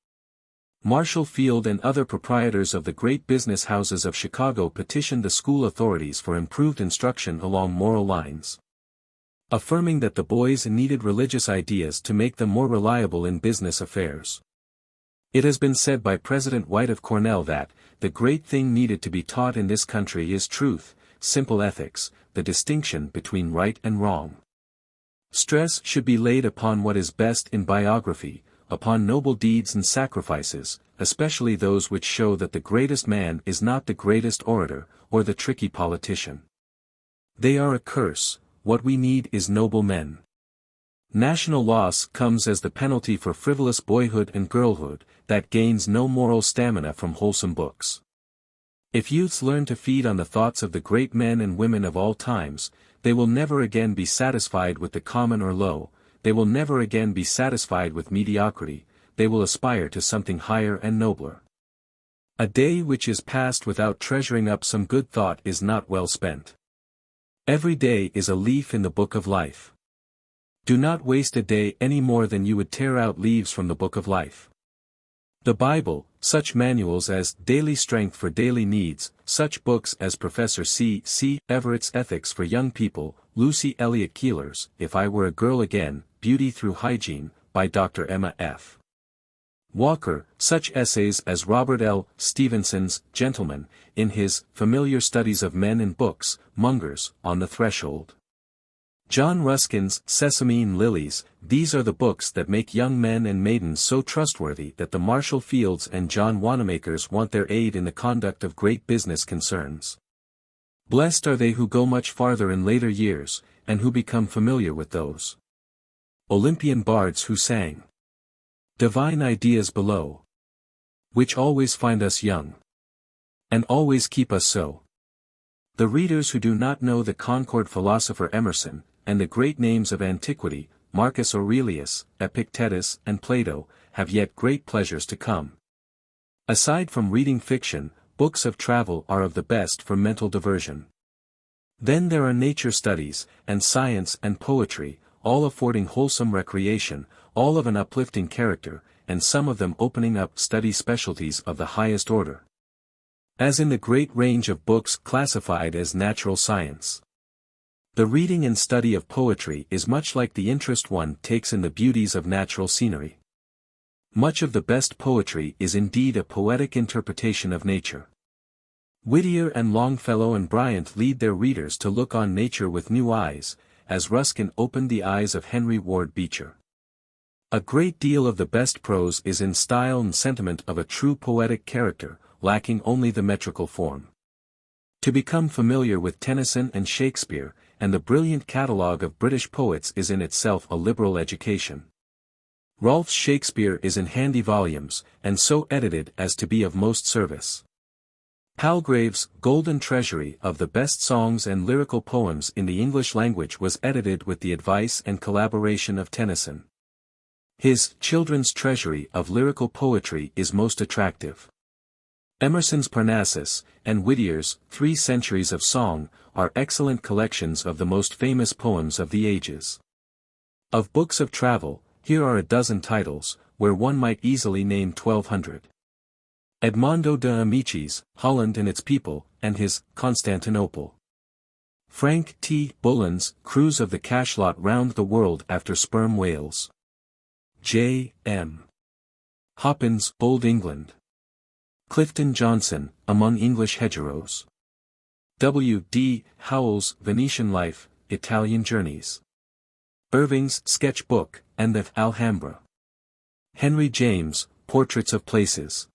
Marshall Field and other proprietors of the great business houses of Chicago petitioned the school authorities for improved instruction along moral lines, affirming that the boys needed religious ideas to make them more reliable in business affairs. It has been said by President White of Cornell that, the great thing needed to be taught in this country is truth, simple ethics, the distinction between right and wrong. Stress should be laid upon what is best in biography, upon noble deeds and sacrifices, especially those which show that the greatest man is not the greatest orator, or the tricky politician. They are a curse. What we need is noble men. National loss comes as the penalty for frivolous boyhood and girlhood, that gains no moral stamina from wholesome books. If youths learn to feed on the thoughts of the great men and women of all times, they will never again be satisfied with the common or low, they will never again be satisfied with mediocrity, they will aspire to something higher and nobler. A day which is passed without treasuring up some good thought is not well spent. Every day is a leaf in the book of life. Do not waste a day any more than you would tear out leaves from the book of life. The Bible, such manuals as Daily Strength for Daily Needs, such books as Professor C. Everett's Ethics for Young People, Lucy Elliott Keeler's If I Were a Girl Again, Beauty Through Hygiene, by Dr. Emma F. Walker, such essays as Robert L. Stevenson's Gentleman, in his Familiar Studies of Men in Books, Munger's On the Threshold. John Ruskin's Sesame and Lilies, these are the books that make young men and maidens so trustworthy that the Marshall Fields and John Wanamakers want their aid in the conduct of great business concerns. Blessed are they who go much farther in later years, and who become familiar with those Olympian bards who sang divine ideas below, which always find us young, and always keep us so. The readers who do not know the Concord philosopher Emerson, and the great names of antiquity, Marcus Aurelius, Epictetus and Plato, have yet great pleasures to come. Aside from reading fiction, books of travel are of the best for mental diversion. Then there are nature studies, and science and poetry, all affording wholesome recreation, all of an uplifting character, and some of them opening up study specialties of the highest order. As in the great range of books classified as natural science. The reading and study of poetry is much like the interest one takes in the beauties of natural scenery. Much of the best poetry is indeed a poetic interpretation of nature. Whittier and Longfellow and Bryant lead their readers to look on nature with new eyes, as Ruskin opened the eyes of Henry Ward Beecher. A great deal of the best prose is in style and sentiment of a true poetic character, lacking only the metrical form. To become familiar with Tennyson and Shakespeare, and the brilliant catalogue of British poets is in itself a liberal education. Rolfe's Shakespeare is in handy volumes, and so edited as to be of most service. Palgrave's Golden Treasury of the best songs and lyrical poems in the English language was edited with the advice and collaboration of Tennyson. His Children's Treasury of lyrical poetry is most attractive. Emerson's Parnassus, and Whittier's 3 Centuries of Song, are excellent collections of the most famous poems of the ages. Of books of travel, here are a dozen titles, where one might easily name 1200. Edmondo de Amicis, Holland and Its People, and his Constantinople. Frank T. Bullen's Cruise of the Cachalot Round the World After Sperm Whales. J. M. Hoppin's Old England. Clifton Johnson, Among English Hedgerows. W. D. Howell's Venetian Life, Italian Journeys. Irving's Sketch Book, and the Alhambra. Henry James, Portraits of Places.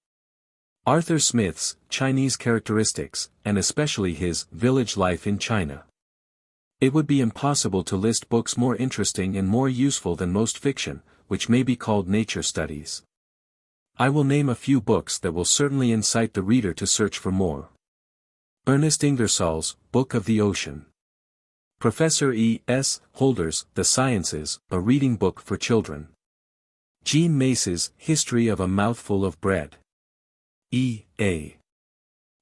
Arthur Smith's Chinese Characteristics, and especially his Village Life in China. It would be impossible to list books more interesting and more useful than most fiction, which may be called nature studies. I will name a few books that will certainly incite the reader to search for more. Ernest Ingersoll's Book of the Ocean. Professor E. S. Holder's The Sciences, a reading book for children. Jean Mace's History of a Mouthful of Bread. E. A.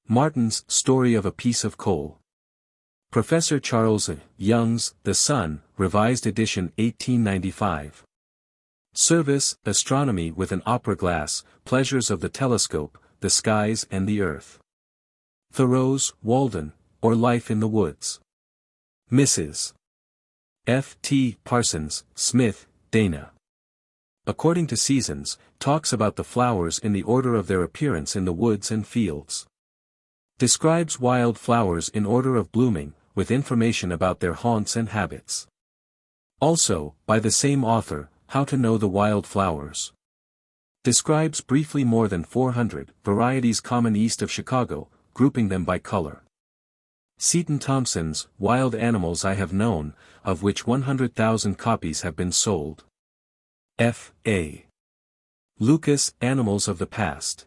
Martin's Story of a Piece of Coal. Professor Charles Young's The Sun, Revised Edition 1895. Service, Astronomy with an Opera Glass, Pleasures of the Telescope, the Skies and the Earth. Thoreau's Walden, or Life in the Woods. Mrs. F. T. Parsons, Smith, Dana. According to Seasons, talks about the flowers in the order of their appearance in the woods and fields. Describes wild flowers in order of blooming, with information about their haunts and habits. Also, by the same author, How to Know the Wild Flowers. Describes briefly more than 400 varieties common east of Chicago, grouping them by color. Seton Thompson's Wild Animals I Have Known, of which 100,000 copies have been sold. F. A. Lucas, Animals of the Past.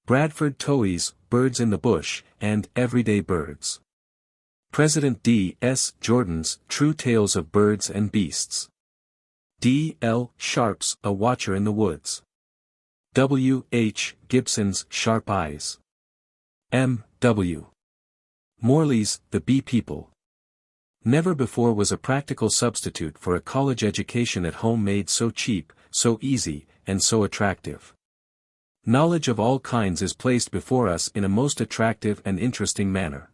Bradford Towey's Birds in the Bush, and Everyday Birds. President D. S. Jordan's True Tales of Birds and Beasts. D. L. Sharp's A Watcher in the Woods. W. H. Gibson's Sharp Eyes. M. W. Morley's The Bee People. Never before was a practical substitute for a college education at home made so cheap, so easy, and so attractive. Knowledge of all kinds is placed before us in a most attractive and interesting manner.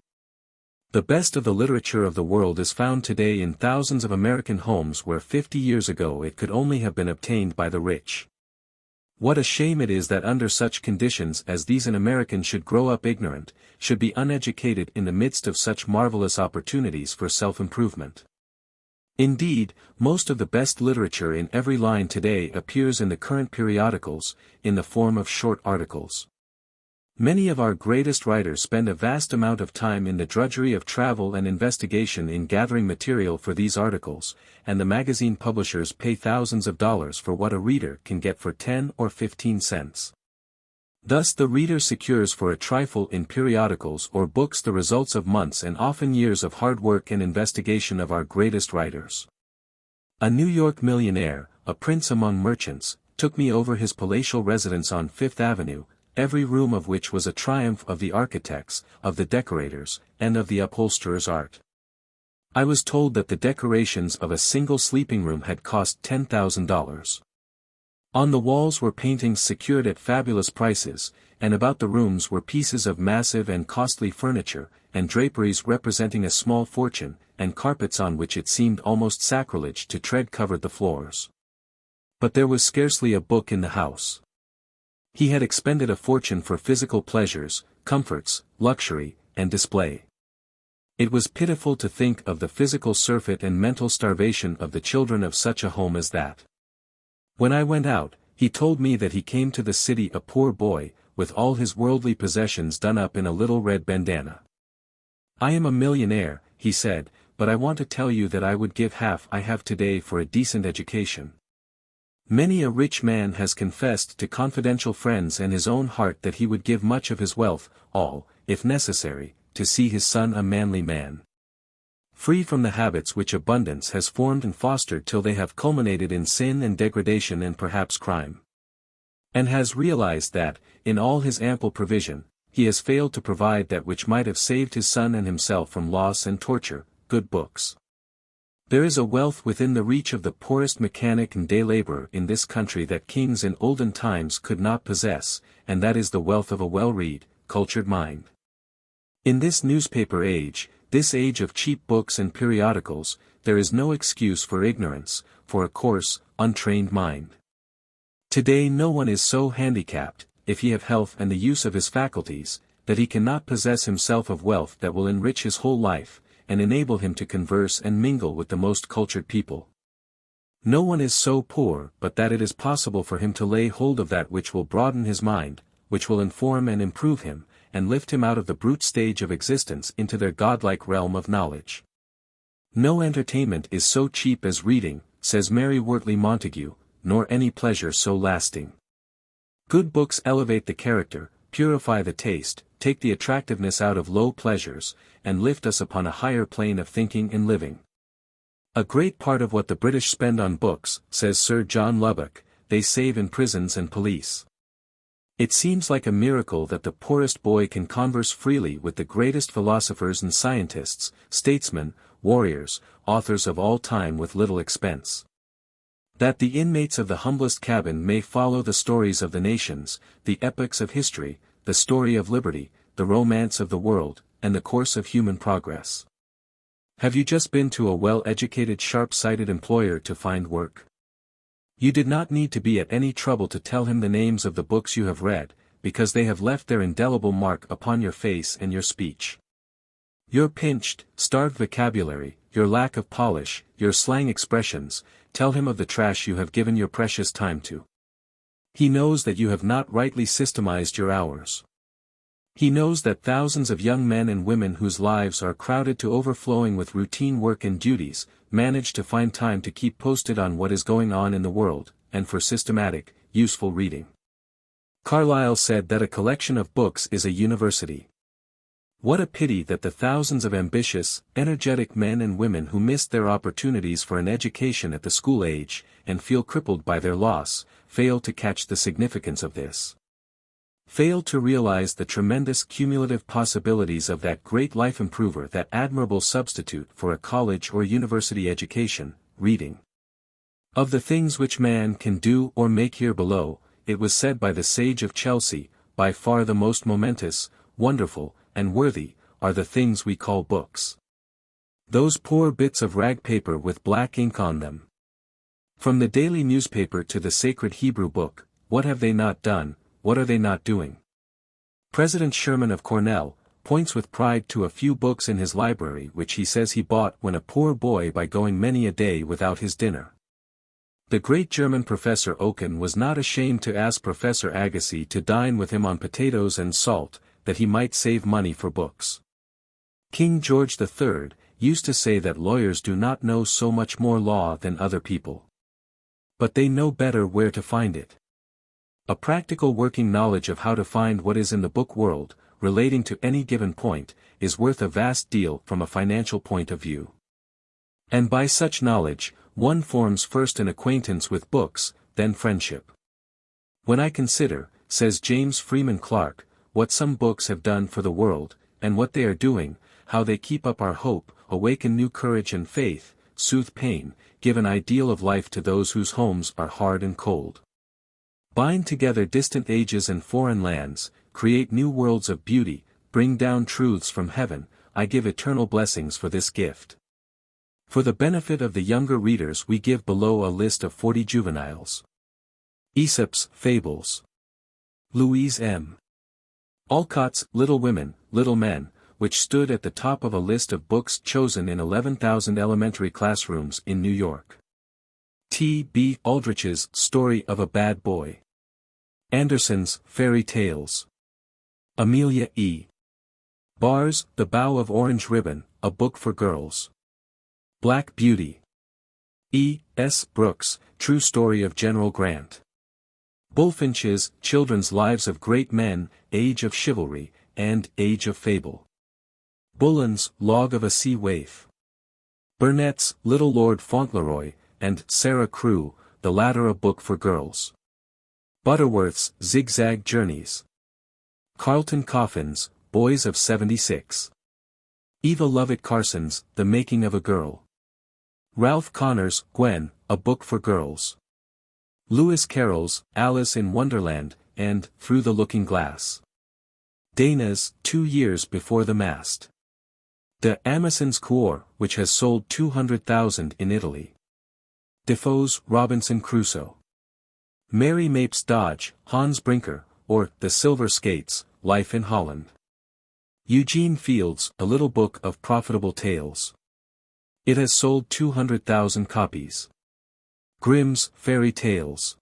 The best of the literature of the world is found today in thousands of American homes where 50 years ago it could only have been obtained by the rich. What a shame it is that under such conditions as these an American should grow up ignorant, should be uneducated in the midst of such marvelous opportunities for self-improvement. Indeed, most of the best literature in every line today appears in the current periodicals, in the form of short articles. Many of our greatest writers spend a vast amount of time in the drudgery of travel and investigation in gathering material for these articles, and the magazine publishers pay thousands of dollars for what a reader can get for 10 or 15 cents. Thus the reader secures for a trifle in periodicals or books the results of months and often years of hard work and investigation of our greatest writers. A New York millionaire, a prince among merchants, took me over his palatial residence on Fifth Avenue, every room of which was a triumph of the architects, of the decorators, and of the upholsterer's art. I was told that the decorations of a single sleeping room had cost $10,000. On the walls were paintings secured at fabulous prices, and about the rooms were pieces of massive and costly furniture, and draperies representing a small fortune, and carpets on which it seemed almost sacrilege to tread covered the floors. But there was scarcely a book in the house. He had expended a fortune for physical pleasures, comforts, luxury, and display. It was pitiful to think of the physical surfeit and mental starvation of the children of such a home as that. When I went out, he told me that he came to the city a poor boy, with all his worldly possessions done up in a little red bandana. I am a millionaire, he said, but I want to tell you that I would give half I have today for a decent education. Many a rich man has confessed to confidential friends and his own heart that he would give much of his wealth, all, if necessary, to see his son a manly man, free from the habits which abundance has formed and fostered till they have culminated in sin and degradation and perhaps crime. And has realized that, in all his ample provision, he has failed to provide that which might have saved his son and himself from loss and torture, good books. There is a wealth within the reach of the poorest mechanic and day laborer in this country that kings in olden times could not possess, and that is the wealth of a well-read, cultured mind. In this newspaper age, this age of cheap books and periodicals, there is no excuse for ignorance, for a coarse, untrained mind. Today no one is so handicapped, if he have health and the use of his faculties, that he cannot possess himself of wealth that will enrich his whole life, and enable him to converse and mingle with the most cultured people. No one is so poor but that it is possible for him to lay hold of that which will broaden his mind, which will inform and improve him, and lift him out of the brute stage of existence into their godlike realm of knowledge. No entertainment is so cheap as reading, says Mary Wortley Montagu, nor any pleasure so lasting. Good books elevate the character, purify the taste, take the attractiveness out of low pleasures, and lift us upon a higher plane of thinking and living. A great part of what the British spend on books, says Sir John Lubbock, they save in prisons and police. It seems like a miracle that the poorest boy can converse freely with the greatest philosophers and scientists, statesmen, warriors, authors of all time with little expense. That the inmates of the humblest cabin may follow the stories of the nations, the epochs of history, the story of liberty, the romance of the world, and the course of human progress. Have you just been to a well-educated sharp-sighted employer to find work? You did not need to be at any trouble to tell him the names of the books you have read, because they have left their indelible mark upon your face and your speech. Your pinched, starved vocabulary, your lack of polish, your slang expressions, tell him of the trash you have given your precious time to. He knows that you have not rightly systemized your hours. He knows that thousands of young men and women whose lives are crowded to overflowing with routine work and duties, manage to find time to keep posted on what is going on in the world, and for systematic, useful reading. Carlyle said that a collection of books is a university. What a pity that the thousands of ambitious, energetic men and women who missed their opportunities for an education at the school age, and feel crippled by their loss, fail to catch the significance of this. Fail to realize the tremendous cumulative possibilities of that great life improver, that admirable substitute for a college or university education, reading. Of the things which man can do or make here below, it was said by the sage of Chelsea, by far the most momentous, wonderful, and worthy, are the things we call books. Those poor bits of rag paper with black ink on them. From the daily newspaper to the sacred Hebrew book, what have they not done? What are they not doing? President Sherman of Cornell points with pride to a few books in his library which he says he bought when a poor boy by going many a day without his dinner. The great German Professor Oken was not ashamed to ask Professor Agassiz to dine with him on potatoes and salt, that he might save money for books. King George III used to say that lawyers do not know so much more law than other people. But they know better where to find it. A practical working knowledge of how to find what is in the book world, relating to any given point, is worth a vast deal from a financial point of view. And by such knowledge, one forms first an acquaintance with books, then friendship. When I consider, says James Freeman Clarke, what some books have done for the world, and what they are doing, how they keep up our hope, awaken new courage and faith, soothe pain, give an ideal of life to those whose homes are hard and cold. Bind together distant ages and foreign lands, create new worlds of beauty, bring down truths from heaven, I give eternal blessings for this gift. For the benefit of the younger readers we give below a list of 40 juveniles. Aesop's Fables. Louise M. Alcott's Little Women, Little Men, which stood at the top of a list of books chosen in 11,000 elementary classrooms in New York. T. B. Aldrich's Story of a Bad Boy. Anderson's Fairy Tales. Amelia E. Barr's The Bough of Orange Ribbon, a Book for Girls. Black Beauty. E. S. Brooks, True Story of General Grant. Bulfinch's Children's Lives of Great Men, Age of Chivalry, and Age of Fable. Bullen's Log of a Sea Waif. Burnett's Little Lord Fauntleroy, and Sarah Crewe, the latter a book for girls. Butterworth's Zigzag Journeys. Carlton Coffin's Boys of 76. Eva Lovett Carson's The Making of a Girl. Ralph Connor's Gwen, a Book for Girls. Lewis Carroll's Alice in Wonderland, and Through the Looking Glass. Dana's 2 Years Before the Mast. De Amison's Coeur, which has sold 200,000 in Italy. Defoe's Robinson Crusoe. Mary Mapes Dodge, Hans Brinker, or The Silver Skates, Life in Holland. Eugene Field's A Little Book of Profitable Tales. It has sold 200,000 copies. Grimm's Fairy Tales.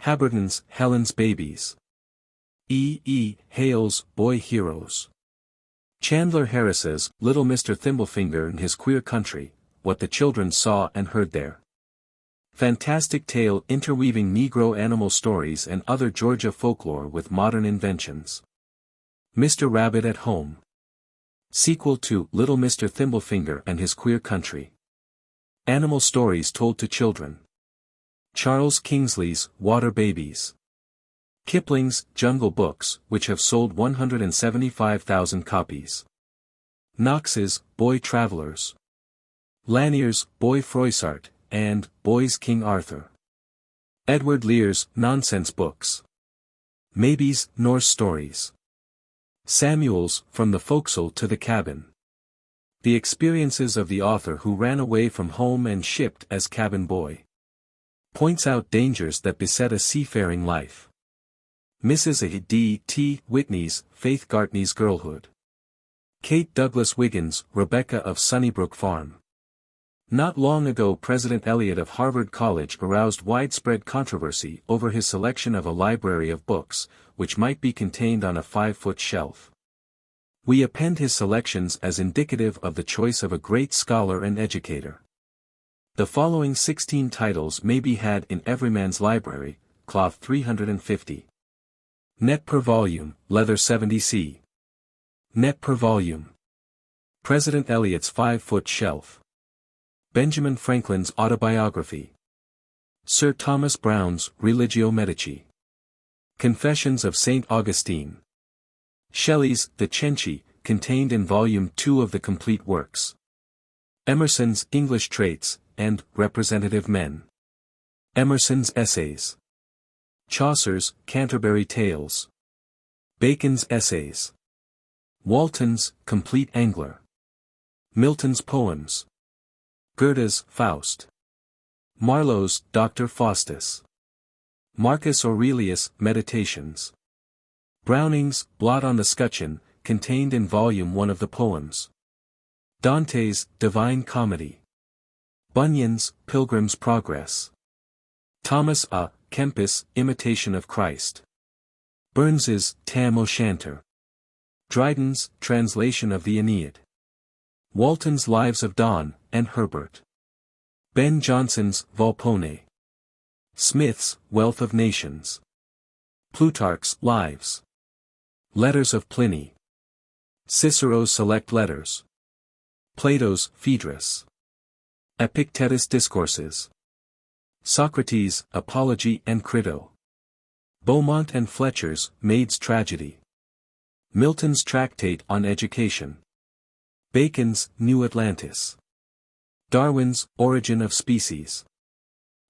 Haberton's Helen's Babies. E. E. Hale's Boy Heroes. Chandler Harris's Little Mr. Thimblefinger and His Queer Country, What the Children Saw and Heard There. Fantastic tale interweaving Negro animal stories and other Georgia folklore with modern inventions. Mr. Rabbit at Home. Sequel to Little Mr. Thimblefinger and His Queer Country. Animal stories told to children. Charles Kingsley's Water Babies. Kipling's Jungle Books, which have sold 175,000 copies. Knox's Boy Travelers. Lanier's Boy Froissart, and Boy's King Arthur. Edward Lear's Nonsense Books. Maybe's Norse Stories. Samuel's From the Forecastle to the Cabin. The experiences of the author who ran away from home and shipped as cabin boy. Points out dangers that beset a seafaring life. Mrs. A. D. T. Whitney's Faith Gartney's Girlhood. Kate Douglas Wiggins, Rebecca of Sunnybrook Farm. Not long ago President Eliot of Harvard College aroused widespread controversy over his selection of a library of books, which might be contained on a 5-foot shelf. We append his selections as indicative of the choice of a great scholar and educator. The following 16 titles may be had in Everyman's Library, cloth 350. Net per volume, leather 70c. Net per volume. President Eliot's 5-foot shelf. Benjamin Franklin's autobiography. Sir Thomas Browne's Religio Medici. Confessions of St. Augustine. Shelley's The Cenci, contained in Volume 2 of the Complete Works. Emerson's English Traits, and Representative Men. Emerson's Essays. Chaucer's Canterbury Tales. Bacon's Essays. Walton's Complete Angler. Milton's Poems. Goethe's Faust. Marlowe's Dr. Faustus. Marcus Aurelius' Meditations. Browning's Blot on the Scutcheon, contained in Volume 1 of the Poems. Dante's Divine Comedy. Bunyan's Pilgrim's Progress. Thomas A. Kempis' Imitation of Christ. Burns's Tam O'Shanter. Dryden's Translation of the Aeneid. Walton's Lives of Donne and Herbert. Ben Jonson's Volpone. Smith's Wealth of Nations. Plutarch's Lives. Letters of Pliny. Cicero's Select Letters. Plato's Phaedrus. Epictetus' Discourses. Socrates' Apology and Crito. Beaumont and Fletcher's Maid's Tragedy. Milton's Tractate on Education. Bacon's New Atlantis. Darwin's Origin of Species.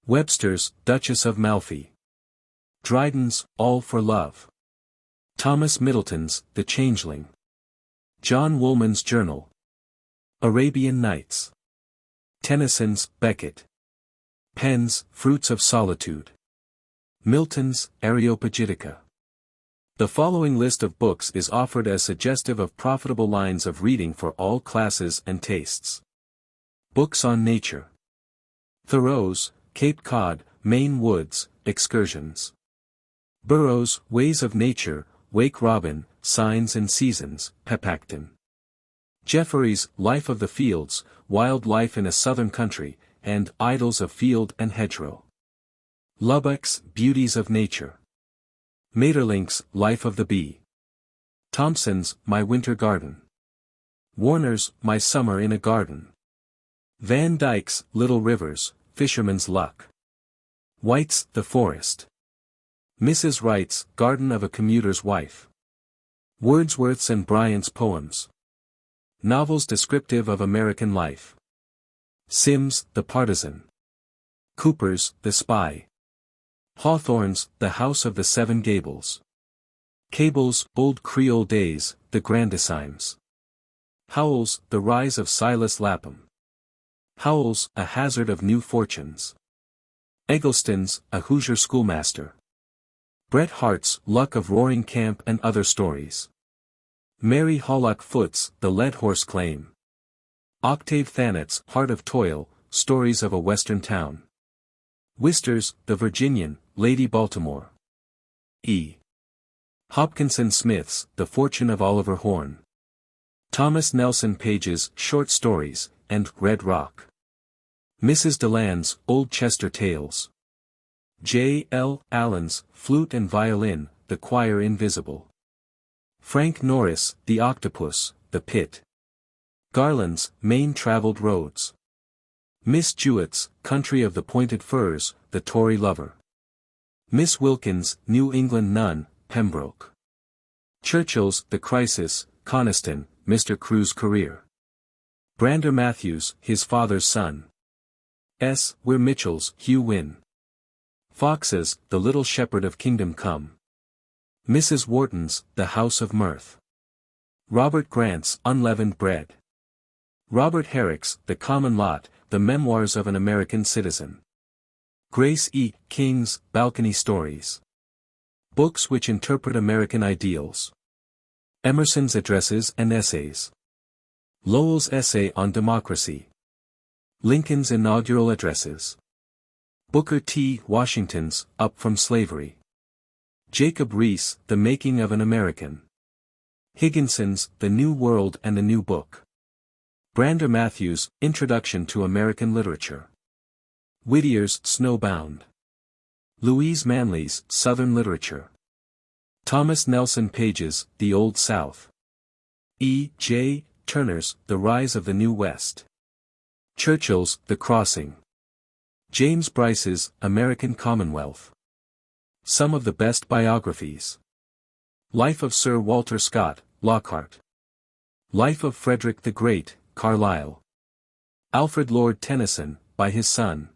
Webster's Duchess of Malfi. Dryden's All for Love. Thomas Middleton's The Changeling. John Woolman's Journal. Arabian Nights. Tennyson's Becket. Penn's Fruits of Solitude. Milton's Areopagitica. The following list of books is offered as suggestive of profitable lines of reading for all classes and tastes. Books on Nature. Thoreau's Cape Cod, Maine Woods, Excursions. Burroughs' Ways of Nature, Wake Robin, Signs and Seasons, Pepacton. Jefferies' Life of the Fields, Wild Life in a Southern Country, and Idylls of Field and Hedgerow. Lubbock's Beauties of Nature. Maeterlinck's Life of the Bee. Thompson's My Winter Garden. Warner's My Summer in a Garden. Van Dyke's Little Rivers, Fisherman's Luck. White's The Forest. Mrs. Wright's Garden of a Commuter's Wife. Wordsworth's and Bryant's Poems. Novels descriptive of American life. Sims' The Partisan. Cooper's The Spy. Hawthorne's The House of the Seven Gables. Cable's Old Creole Days, The Grandissimes. Howell's The Rise of Silas Lapham. Howell's A Hazard of New Fortunes. Eggleston's A Hoosier Schoolmaster. Bret Harte's Luck of Roaring Camp and Other Stories. Mary Hollock Foote's The Lead Horse Claim. Octave Thanet's Heart of Toil, Stories of a Western Town. Wister's The Virginian, Lady Baltimore. E. Hopkinson Smith's The Fortune of Oliver Horn. Thomas Nelson Page's Short Stories, and Red Rock. Mrs. Deland's Old Chester Tales. J. L. Allen's Flute and Violin, The Choir Invisible. Frank Norris, The Octopus, The Pit. Garland's Main Traveled Roads. Miss Jewett's Country of the Pointed Firs, The Tory Lover. Miss Wilkins' New England Nun, Pembroke. Churchill's The Crisis, Coniston, Mr. Crewe's Career. Brander Matthews, His Father's Son. S. Weir Mitchell's Hugh Wynne. Fox's The Little Shepherd of Kingdom Come. Mrs. Wharton's The House of Mirth. Robert Grant's Unleavened Bread. Robert Herrick's The Common Lot, The Memoirs of an American Citizen. Grace E. King's Balcony Stories. Books which interpret American ideals. Emerson's Addresses and Essays. Lowell's Essay on Democracy. Lincoln's Inaugural Addresses. Booker T. Washington's Up from Slavery. Jacob Riis, The Making of an American. Higginson's The New World and the New Book. Brander Matthews' Introduction to American Literature. Whittier's Snowbound. Louise Manley's Southern Literature. Thomas Nelson Page's The Old South. E. J. Turner's The Rise of the New West. Churchill's The Crossing. James Bryce's American Commonwealth. Some of the best biographies. Life of Sir Walter Scott, Lockhart. Life of Frederick the Great, Carlyle. Alfred Lord Tennyson, by his son.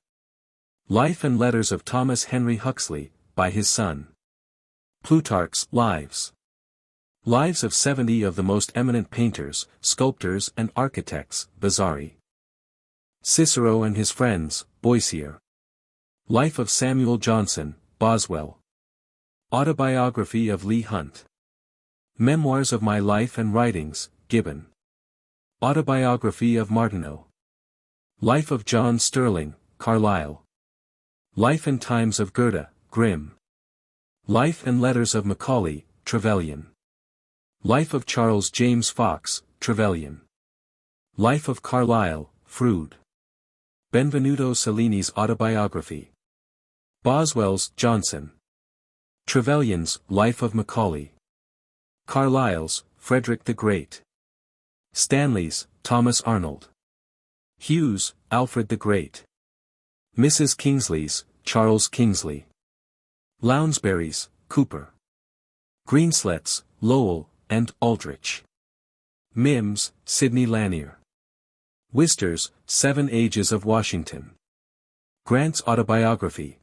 Life and Letters of Thomas Henry Huxley, by his son. Plutarch's Lives. Lives of 70 of the most eminent painters, sculptors and architects, Vasari. Cicero and his friends, Boissier. Life of Samuel Johnson, Boswell. Autobiography of Leigh Hunt. Memoirs of My Life and Writings, Gibbon. Autobiography of Martineau. Life of John Sterling, Carlyle. Life and Times of Goethe, Grimm. Life and Letters of Macaulay, Trevelyan. Life of Charles James Fox, Trevelyan. Life of Carlyle, Froude. Benvenuto Cellini's Autobiography. Boswell's Johnson. Trevelyan's Life of Macaulay. Carlyle's Frederick the Great. Stanley's Thomas Arnold. Hughes' Alfred the Great. Mrs. Kingsley's Charles Kingsley. Lounsbury's Cooper. Greenslet's Lowell and Aldrich. Mims' Sidney Lanier. Wister's 7 Ages of Washington. Grant's Autobiography.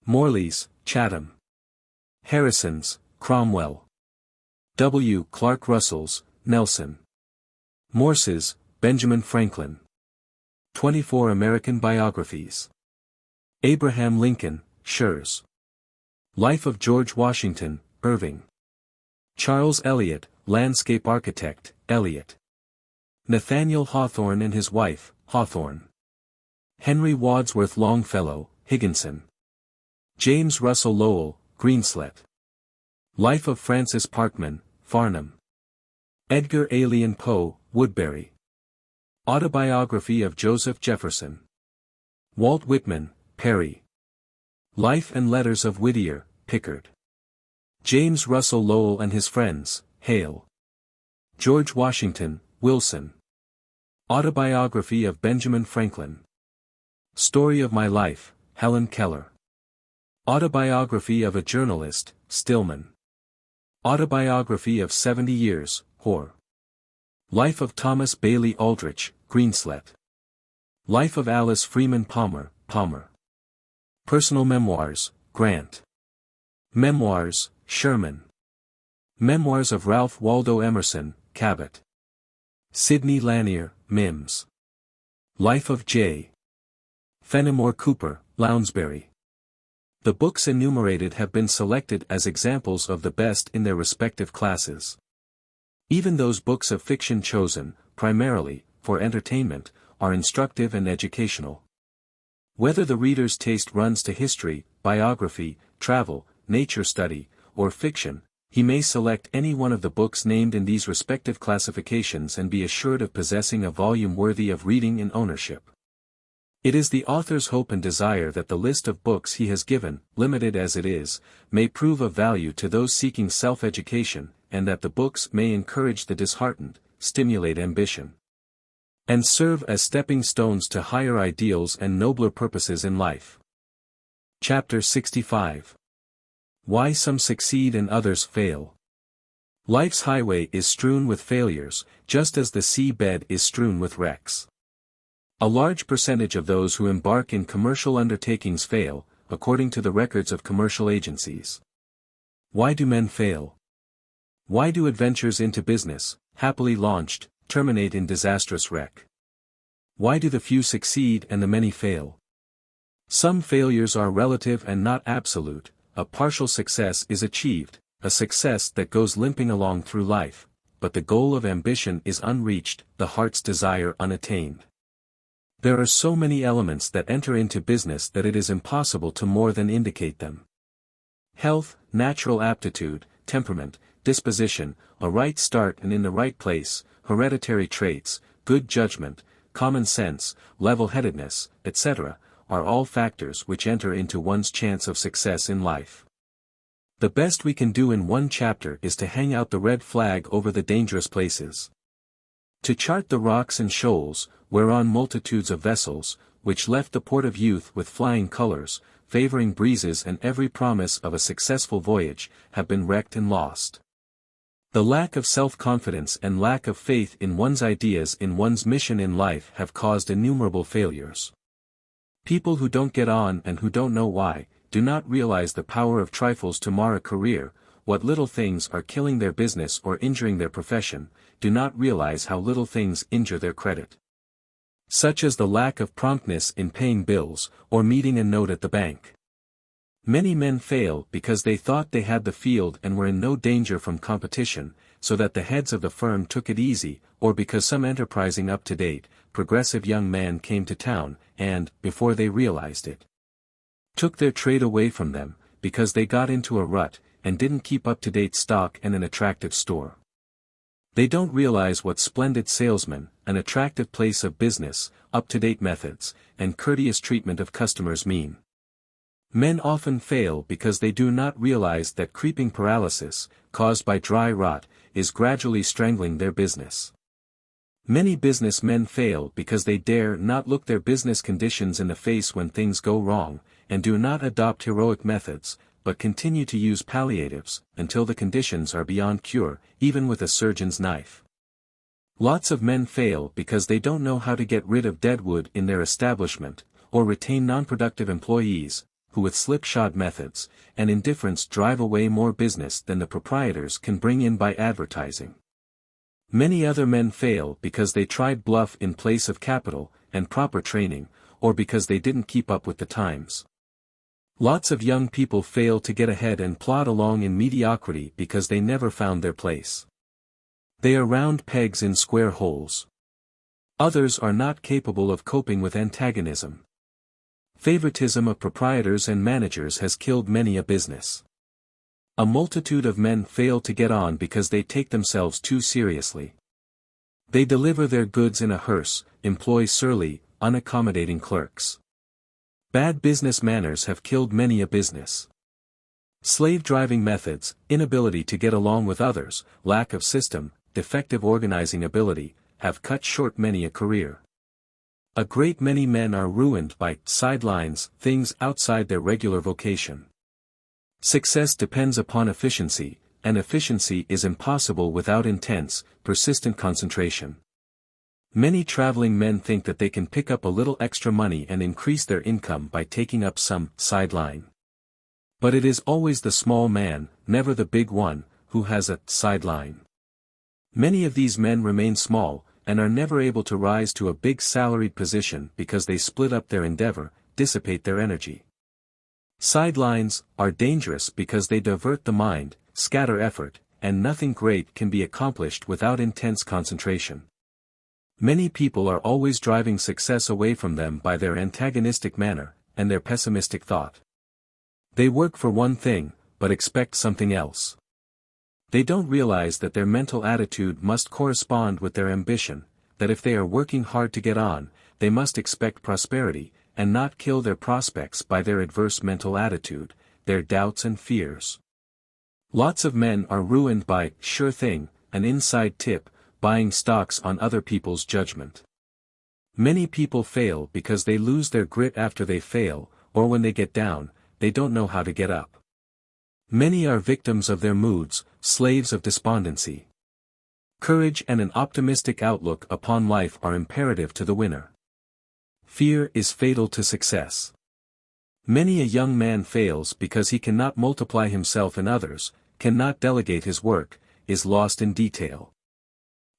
Morley's Chatham. Harrison's Cromwell. W. Clark Russell's Nelson. Morse's Benjamin Franklin. 24 American Biographies. Abraham Lincoln, Schurz. Life of George Washington, Irving. Charles Eliot, Landscape Architect, Eliot. Nathaniel Hawthorne and his wife, Hawthorne. Henry Wadsworth Longfellow, Higginson. James Russell Lowell, Greenslet. Life of Francis Parkman, Farnham. Edgar Allan Poe, Woodbury. Autobiography of Joseph Jefferson. Walt Whitman, Perry. Life and Letters of Whittier, Pickard. James Russell Lowell and his friends, Hale. George Washington, Wilson. Autobiography of Benjamin Franklin. Story of My Life, Helen Keller. Autobiography of a Journalist, Stillman. Autobiography of 70 Years, Hoare. Life of Thomas Bailey Aldrich, Greenslet. Life of Alice Freeman Palmer, Palmer. Personal Memoirs, Grant. Memoirs, Sherman. Memoirs of Ralph Waldo Emerson, Cabot. Sidney Lanier, Mims. Life of J. Fenimore Cooper, Lounsbury. The books enumerated have been selected as examples of the best in their respective classes. Even those books of fiction chosen, primarily, for entertainment, are instructive and educational. Whether the reader's taste runs to history, biography, travel, nature study, or fiction, he may select any one of the books named in these respective classifications and be assured of possessing a volume worthy of reading and ownership. It is the author's hope and desire that the list of books he has given, limited as it is, may prove of value to those seeking self-education, and that the books may encourage the disheartened, stimulate ambition, and serve as stepping stones to higher ideals and nobler purposes in life. Chapter 65. Why Some Succeed and Others Fail. Life's highway is strewn with failures, just as the sea bed is strewn with wrecks. A large percentage of those who embark in commercial undertakings fail, according to the records of commercial agencies. Why do men fail? Why do adventures into business, happily launched, terminate in disastrous wreck? Why do the few succeed and the many fail? Some failures are relative and not absolute. A partial success is achieved, a success that goes limping along through life, but the goal of ambition is unreached, the heart's desire unattained. There are so many elements that enter into business that it is impossible to more than indicate them. Health, natural aptitude, temperament, disposition, a right start and in the right place, hereditary traits, good judgment, common sense, level-headedness, etc., are all factors which enter into one's chance of success in life. The best we can do in one chapter is to hang out the red flag over the dangerous places. To chart the rocks and shoals, whereon multitudes of vessels, which left the port of youth with flying colors, favoring breezes and every promise of a successful voyage, have been wrecked and lost. The lack of self-confidence and lack of faith in one's ideas in one's mission in life have caused innumerable failures. People who don't get on and who don't know why, do not realize the power of trifles to mar a career, what little things are killing their business or injuring their profession, do not realize how little things injure their credit. Such as the lack of promptness in paying bills, or meeting a note at the bank. Many men fail because they thought they had the field and were in no danger from competition, so that the heads of the firm took it easy, or because some enterprising up-to-date, progressive young man came to town, and, before they realized it, took their trade away from them, because they got into a rut, and didn't keep up-to-date stock and an attractive store. They don't realize what splendid salesmen, an attractive place of business, up-to-date methods, and courteous treatment of customers mean. Men often fail because they do not realize that creeping paralysis, caused by dry rot, is gradually strangling their business. Many businessmen fail because they dare not look their business conditions in the face when things go wrong, and do not adopt heroic methods, but continue to use palliatives, until the conditions are beyond cure, even with a surgeon's knife. Lots of men fail because they don't know how to get rid of deadwood in their establishment, or retain non-productive employees, who with slipshod methods, and indifference drive away more business than the proprietors can bring in by advertising. Many other men fail because they tried bluff in place of capital, and proper training, or because they didn't keep up with the times. Lots of young people fail to get ahead and plod along in mediocrity because they never found their place. They are round pegs in square holes. Others are not capable of coping with antagonism. Favoritism of proprietors and managers has killed many a business. A multitude of men fail to get on because they take themselves too seriously. They deliver their goods in a hearse, employ surly, unaccommodating clerks. Bad business manners have killed many a business. Slave-driving methods, inability to get along with others, lack of system, defective organizing ability, have cut short many a career. A great many men are ruined by sidelines, things outside their regular vocation. Success depends upon efficiency, and efficiency is impossible without intense, persistent concentration. Many traveling men think that they can pick up a little extra money and increase their income by taking up some sideline. But it is always the small man, never the big one, who has a sideline. Many of these men remain small, and are never able to rise to a big salaried position because they split up their endeavor, dissipate their energy. Sidelines are dangerous because they divert the mind, scatter effort, and nothing great can be accomplished without intense concentration. Many people are always driving success away from them by their antagonistic manner, and their pessimistic thought. They work for one thing, but expect something else. They don't realize that their mental attitude must correspond with their ambition, that if they are working hard to get on, they must expect prosperity, and not kill their prospects by their adverse mental attitude, their doubts and fears. Lots of men are ruined by sure thing, an inside tip, buying stocks on other people's judgment. Many people fail because they lose their grit after they fail, or when they get down, they don't know how to get up. Many are victims of their moods, slaves of despondency. Courage and an optimistic outlook upon life are imperative to the winner. Fear is fatal to success. Many a young man fails because he cannot multiply himself in others, cannot delegate his work, is lost in detail.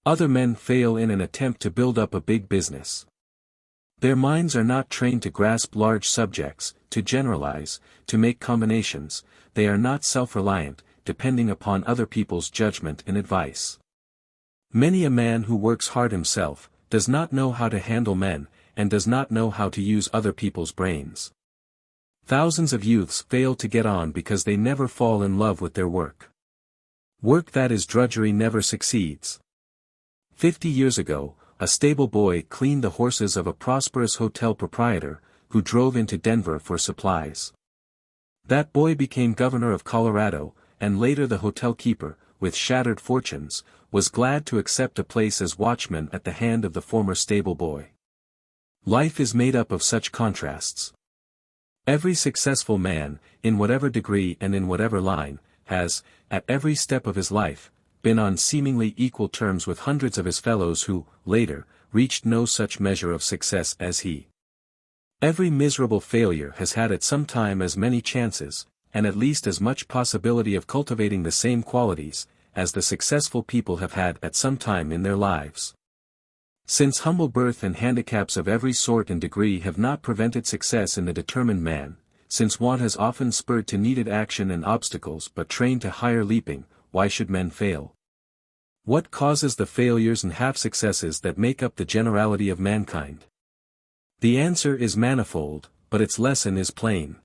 Other men fail in an attempt to build up a big business. Their minds are not trained to grasp large subjects, to generalize, to make combinations. They are not self-reliant, depending upon other people's judgment and advice. Many a man who works hard himself, does not know how to handle men, and does not know how to use other people's brains. Thousands of youths fail to get on because they never fall in love with their work. Work that is drudgery never succeeds. 50 years ago, a stable boy cleaned the horses of a prosperous hotel proprietor, who drove into Denver for supplies. That boy became governor of Colorado, and later the hotel keeper, with shattered fortunes, was glad to accept a place as watchman at the hand of the former stable boy. Life is made up of such contrasts. Every successful man, in whatever degree and in whatever line, has, at every step of his life, been on seemingly equal terms with hundreds of his fellows who, later, reached no such measure of success as he. Every miserable failure has had at some time as many chances, and at least as much possibility of cultivating the same qualities, as the successful people have had at some time in their lives. Since humble birth and handicaps of every sort and degree have not prevented success in the determined man, since want has often spurred to needed action and obstacles but trained to higher leaping, why should men fail? What causes the failures and half-successes that make up the generality of mankind? The answer is manifold, but its lesson is plain.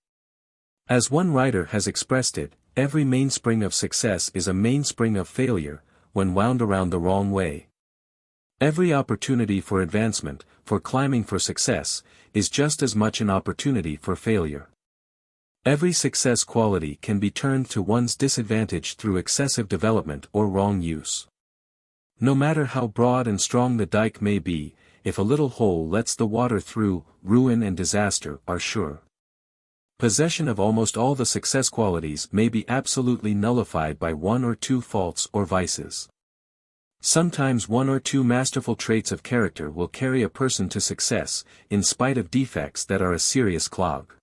As one writer has expressed it, every mainspring of success is a mainspring of failure, when wound around the wrong way. Every opportunity for advancement, for climbing for success, is just as much an opportunity for failure. Every success quality can be turned to one's disadvantage through excessive development or wrong use. No matter how broad and strong the dike may be, if a little hole lets the water through, ruin and disaster are sure. Possession of almost all the success qualities may be absolutely nullified by one or two faults or vices. Sometimes one or two masterful traits of character will carry a person to success, in spite of defects that are a serious clog.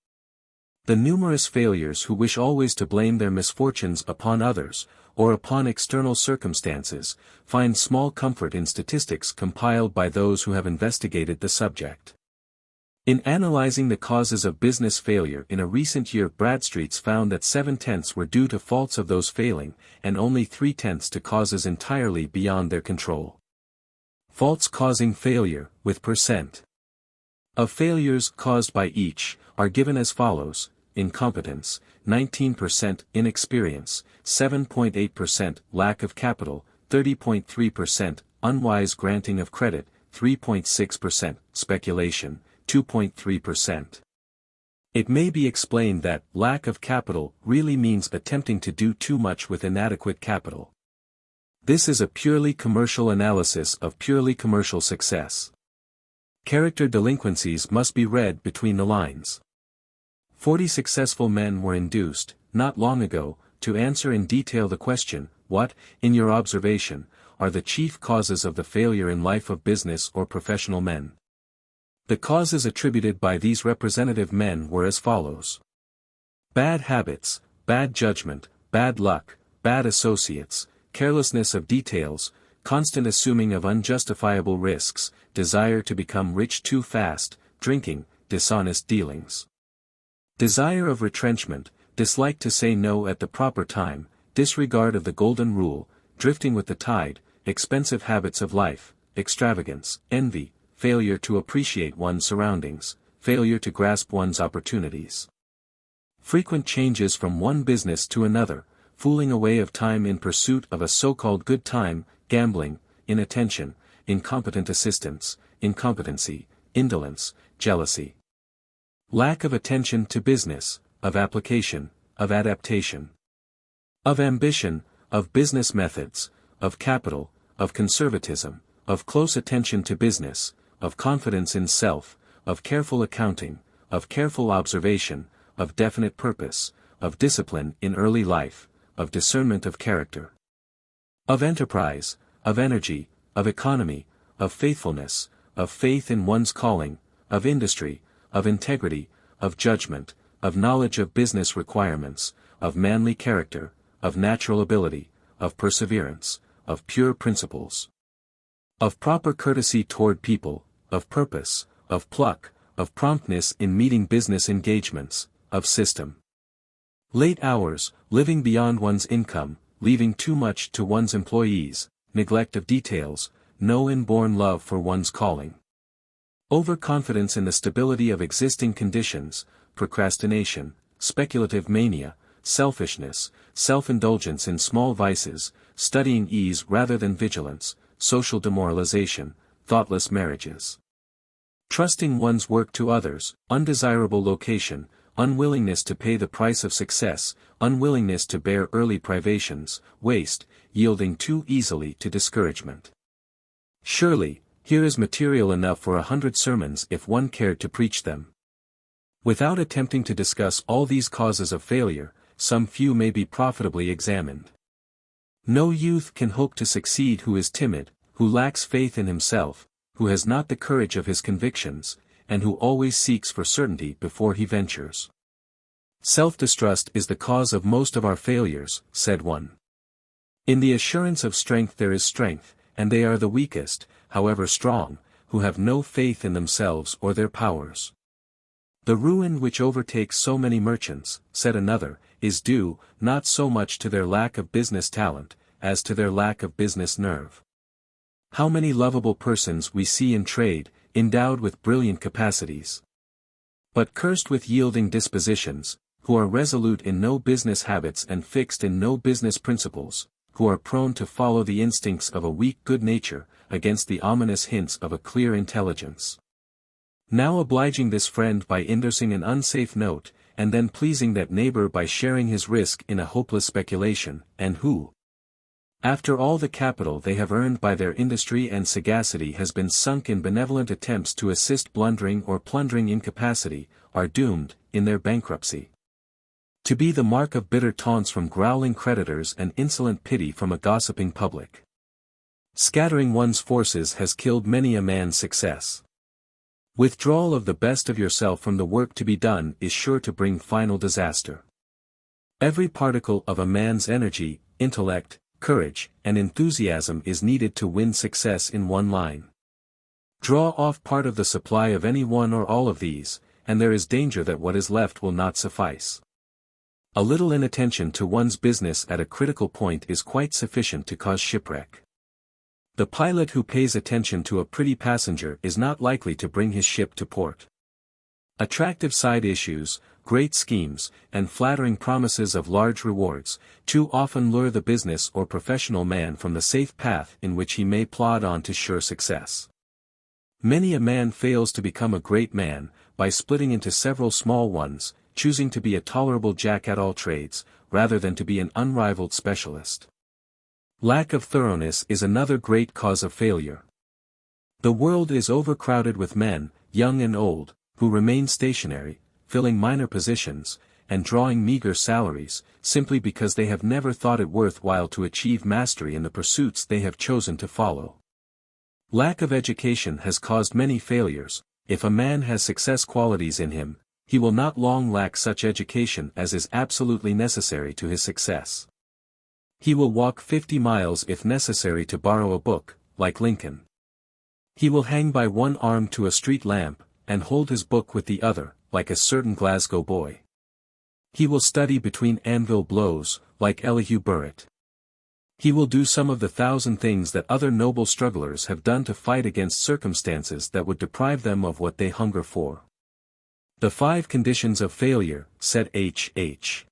The numerous failures who wish always to blame their misfortunes upon others, or upon external circumstances, find small comfort in statistics compiled by those who have investigated the subject. In analyzing the causes of business failure in a recent year, Bradstreet's found that 7/10 were due to faults of those failing, and only 3/10 to causes entirely beyond their control. Faults causing failure, with percent of failures caused by each, are given as follows: incompetence, 19%, inexperience, 7.8%, lack of capital, 30.3%, unwise granting of credit, 3.6%, speculation, 2.3%. It may be explained that lack of capital really means attempting to do too much with inadequate capital. This is a purely commercial analysis of purely commercial success. Character delinquencies must be read between the lines. 40 successful men were induced, not long ago, to answer in detail the question, what, in your observation, are the chief causes of the failure in life of business or professional men? The causes attributed by these representative men were as follows: bad habits, bad judgment, bad luck, bad associates, carelessness of details, constant assuming of unjustifiable risks, desire to become rich too fast, drinking, dishonest dealings. Desire of retrenchment, dislike to say no at the proper time, disregard of the golden rule, drifting with the tide, expensive habits of life, extravagance, envy, failure to appreciate one's surroundings, failure to grasp one's opportunities. Frequent changes from one business to another, fooling away of time in pursuit of a so-called good time, gambling, inattention, incompetent assistance, incompetency, indolence, jealousy. Lack of attention to business, of application, of adaptation, of ambition, of business methods, of capital, of conservatism, of close attention to business, of confidence in self, of careful accounting, of careful observation, of definite purpose, of discipline in early life, of discernment of character, of enterprise, of energy, of economy, of faithfulness, of faith in one's calling, of industry, of integrity, of judgment, of knowledge of business requirements, of manly character, of natural ability, of perseverance, of pure principles, of proper courtesy toward people, of purpose, of pluck, of promptness in meeting business engagements, of system. Late hours, living beyond one's income, leaving too much to one's employees, neglect of details, no inborn love for one's calling. Overconfidence in the stability of existing conditions, procrastination, speculative mania, selfishness, self-indulgence in small vices, studying ease rather than vigilance, social demoralization, thoughtless marriages. Trusting one's work to others, undesirable location, unwillingness to pay the price of success, unwillingness to bear early privations, waste, yielding too easily to discouragement. Surely, here is material enough for 100 sermons if one cared to preach them. Without attempting to discuss all these causes of failure, some few may be profitably examined. No youth can hope to succeed who is timid, who lacks faith in himself, who has not the courage of his convictions, and who always seeks for certainty before he ventures. Self-distrust is the cause of most of our failures, said one. In the assurance of strength there is strength, and they are the weakest, however strong, who have no faith in themselves or their powers. The ruin which overtakes so many merchants, said another, is due, not so much to their lack of business talent, as to their lack of business nerve. How many lovable persons we see in trade, endowed with brilliant capacities, but cursed with yielding dispositions, who are resolute in no business habits and fixed in no business principles, who are prone to follow the instincts of a weak good nature, against the ominous hints of a clear intelligence. Now obliging this friend by endorsing an unsafe note, and then pleasing that neighbor by sharing his risk in a hopeless speculation, and who, after all the capital they have earned by their industry and sagacity has been sunk in benevolent attempts to assist blundering or plundering incapacity, are doomed, in their bankruptcy, to be the mark of bitter taunts from growling creditors and insolent pity from a gossiping public. Scattering one's forces has killed many a man's success. Withdrawal of the best of yourself from the work to be done is sure to bring final disaster. Every particle of a man's energy, intellect, courage, and enthusiasm is needed to win success in one line. Draw off part of the supply of any one or all of these, and there is danger that what is left will not suffice. A little inattention to one's business at a critical point is quite sufficient to cause shipwreck. The pilot who pays attention to a pretty passenger is not likely to bring his ship to port. Attractive side issues, great schemes, and flattering promises of large rewards, too often lure the business or professional man from the safe path in which he may plod on to sure success. Many a man fails to become a great man, by splitting into several small ones, choosing to be a tolerable jack at all trades, rather than to be an unrivaled specialist. Lack of thoroughness is another great cause of failure. The world is overcrowded with men, young and old, who remain stationary, filling minor positions, and drawing meager salaries, simply because they have never thought it worth while to achieve mastery in the pursuits they have chosen to follow. Lack of education has caused many failures. If a man has success qualities in him, he will not long lack such education as is absolutely necessary to his success. He will walk 50 miles if necessary to borrow a book, like Lincoln. He will hang by one arm to a street lamp, and hold his book with the other, like a certain Glasgow boy. He will study between anvil blows, like Elihu Burritt. He will do some of the 1,000 things that other noble strugglers have done to fight against circumstances that would deprive them of what they hunger for. The 5 conditions of failure, said H.H.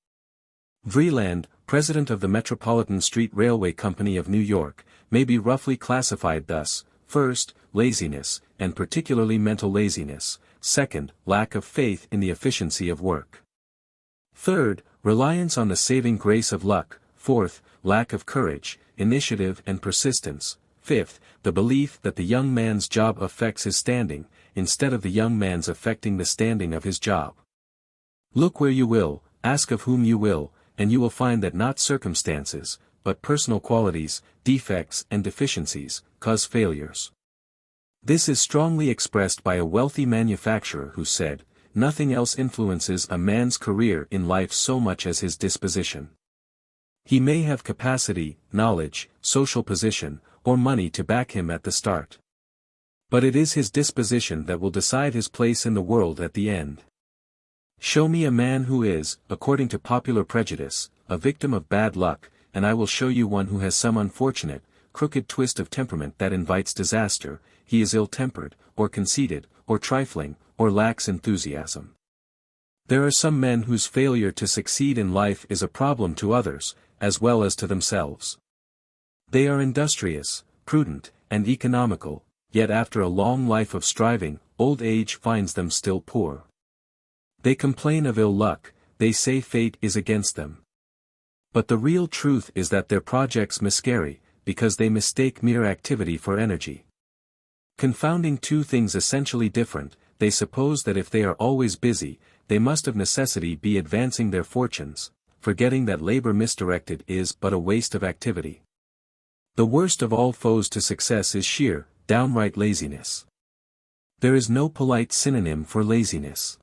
Vreeland, president of the Metropolitan Street Railway Company of New York, may be roughly classified thus: first, laziness, and particularly mental laziness; second, lack of faith in the efficiency of work; third, reliance on the saving grace of luck; fourth, lack of courage, initiative and persistence; fifth, the belief that the young man's job affects his standing, instead of the young man's affecting the standing of his job. Look where you will, ask of whom you will, and you will find that not circumstances, but personal qualities, defects and deficiencies, cause failures. This is strongly expressed by a wealthy manufacturer who said, "Nothing else influences a man's career in life so much as his disposition. He may have capacity, knowledge, social position, or money to back him at the start. But it is his disposition that will decide his place in the world at the end. Show me a man who is, according to popular prejudice, a victim of bad luck, and I will show you one who has some unfortunate, crooked twist of temperament that invites disaster. He is ill-tempered, or conceited, or trifling, or lacks enthusiasm. There are some men whose failure to succeed in life is a problem to others, as well as to themselves. They are industrious, prudent, and economical, yet after a long life of striving, old age finds them still poor. They complain of ill luck, they say fate is against them. But the real truth is that their projects miscarry, because they mistake mere activity for energy. Confounding two things essentially different, they suppose that if they are always busy, they must of necessity be advancing their fortunes, forgetting that labor misdirected is but a waste of activity. The worst of all foes to success is sheer, downright laziness. There is no polite synonym for laziness.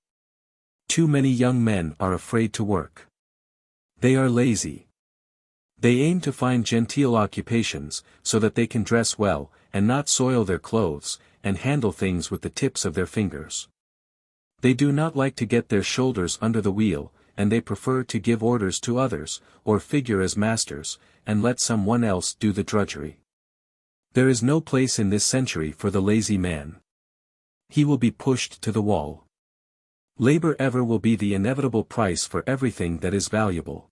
Too many young men are afraid to work. They are lazy. They aim to find genteel occupations, so that they can dress well, and not soil their clothes, and handle things with the tips of their fingers. They do not like to get their shoulders under the wheel, and they prefer to give orders to others, or figure as masters, and let someone else do the drudgery. There is no place in this century for the lazy man. He will be pushed to the wall. Labor ever will be the inevitable price for everything that is valuable.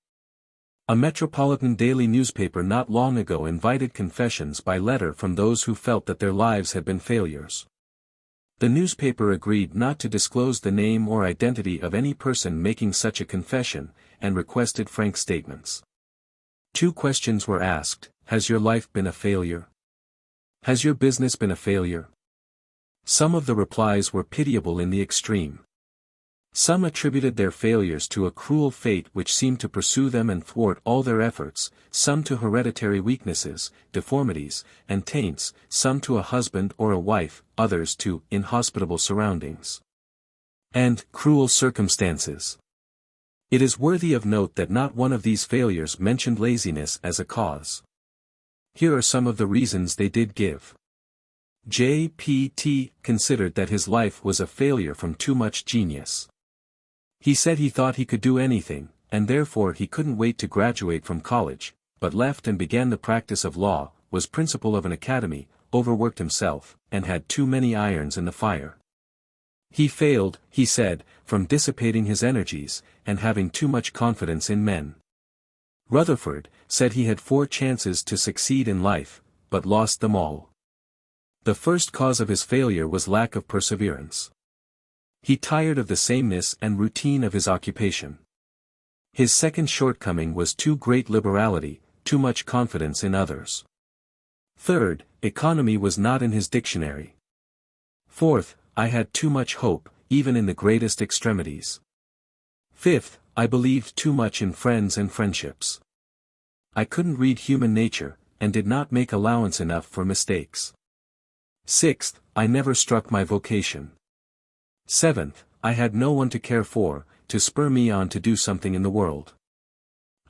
A metropolitan daily newspaper not long ago invited confessions by letter from those who felt that their lives had been failures. The newspaper agreed not to disclose the name or identity of any person making such a confession, and requested frank statements. 2 questions were asked: Has your life been a failure? Has your business been a failure? Some of the replies were pitiable in the extreme. Some attributed their failures to a cruel fate which seemed to pursue them and thwart all their efforts, some to hereditary weaknesses, deformities, and taints, some to a husband or a wife, others to inhospitable surroundings and cruel circumstances. It is worthy of note that not one of these failures mentioned laziness as a cause. Here are some of the reasons they did give. J.P.T. considered that his life was a failure from too much genius. He said he thought he could do anything, and therefore he couldn't wait to graduate from college, but left and began the practice of law, was principal of an academy, overworked himself, and had too many irons in the fire. He failed, he said, from dissipating his energies, and having too much confidence in men. Rutherford said he had 4 chances to succeed in life, but lost them all. The first cause of his failure was lack of perseverance. He tired of the sameness and routine of his occupation. His second shortcoming was too great liberality, too much confidence in others. Third, economy was not in his dictionary. Fourth, I had too much hope, even in the greatest extremities. Fifth, I believed too much in friends and friendships. I couldn't read human nature, and did not make allowance enough for mistakes. Sixth, I never struck my vocation. Seventh, I had no one to care for, to spur me on to do something in the world.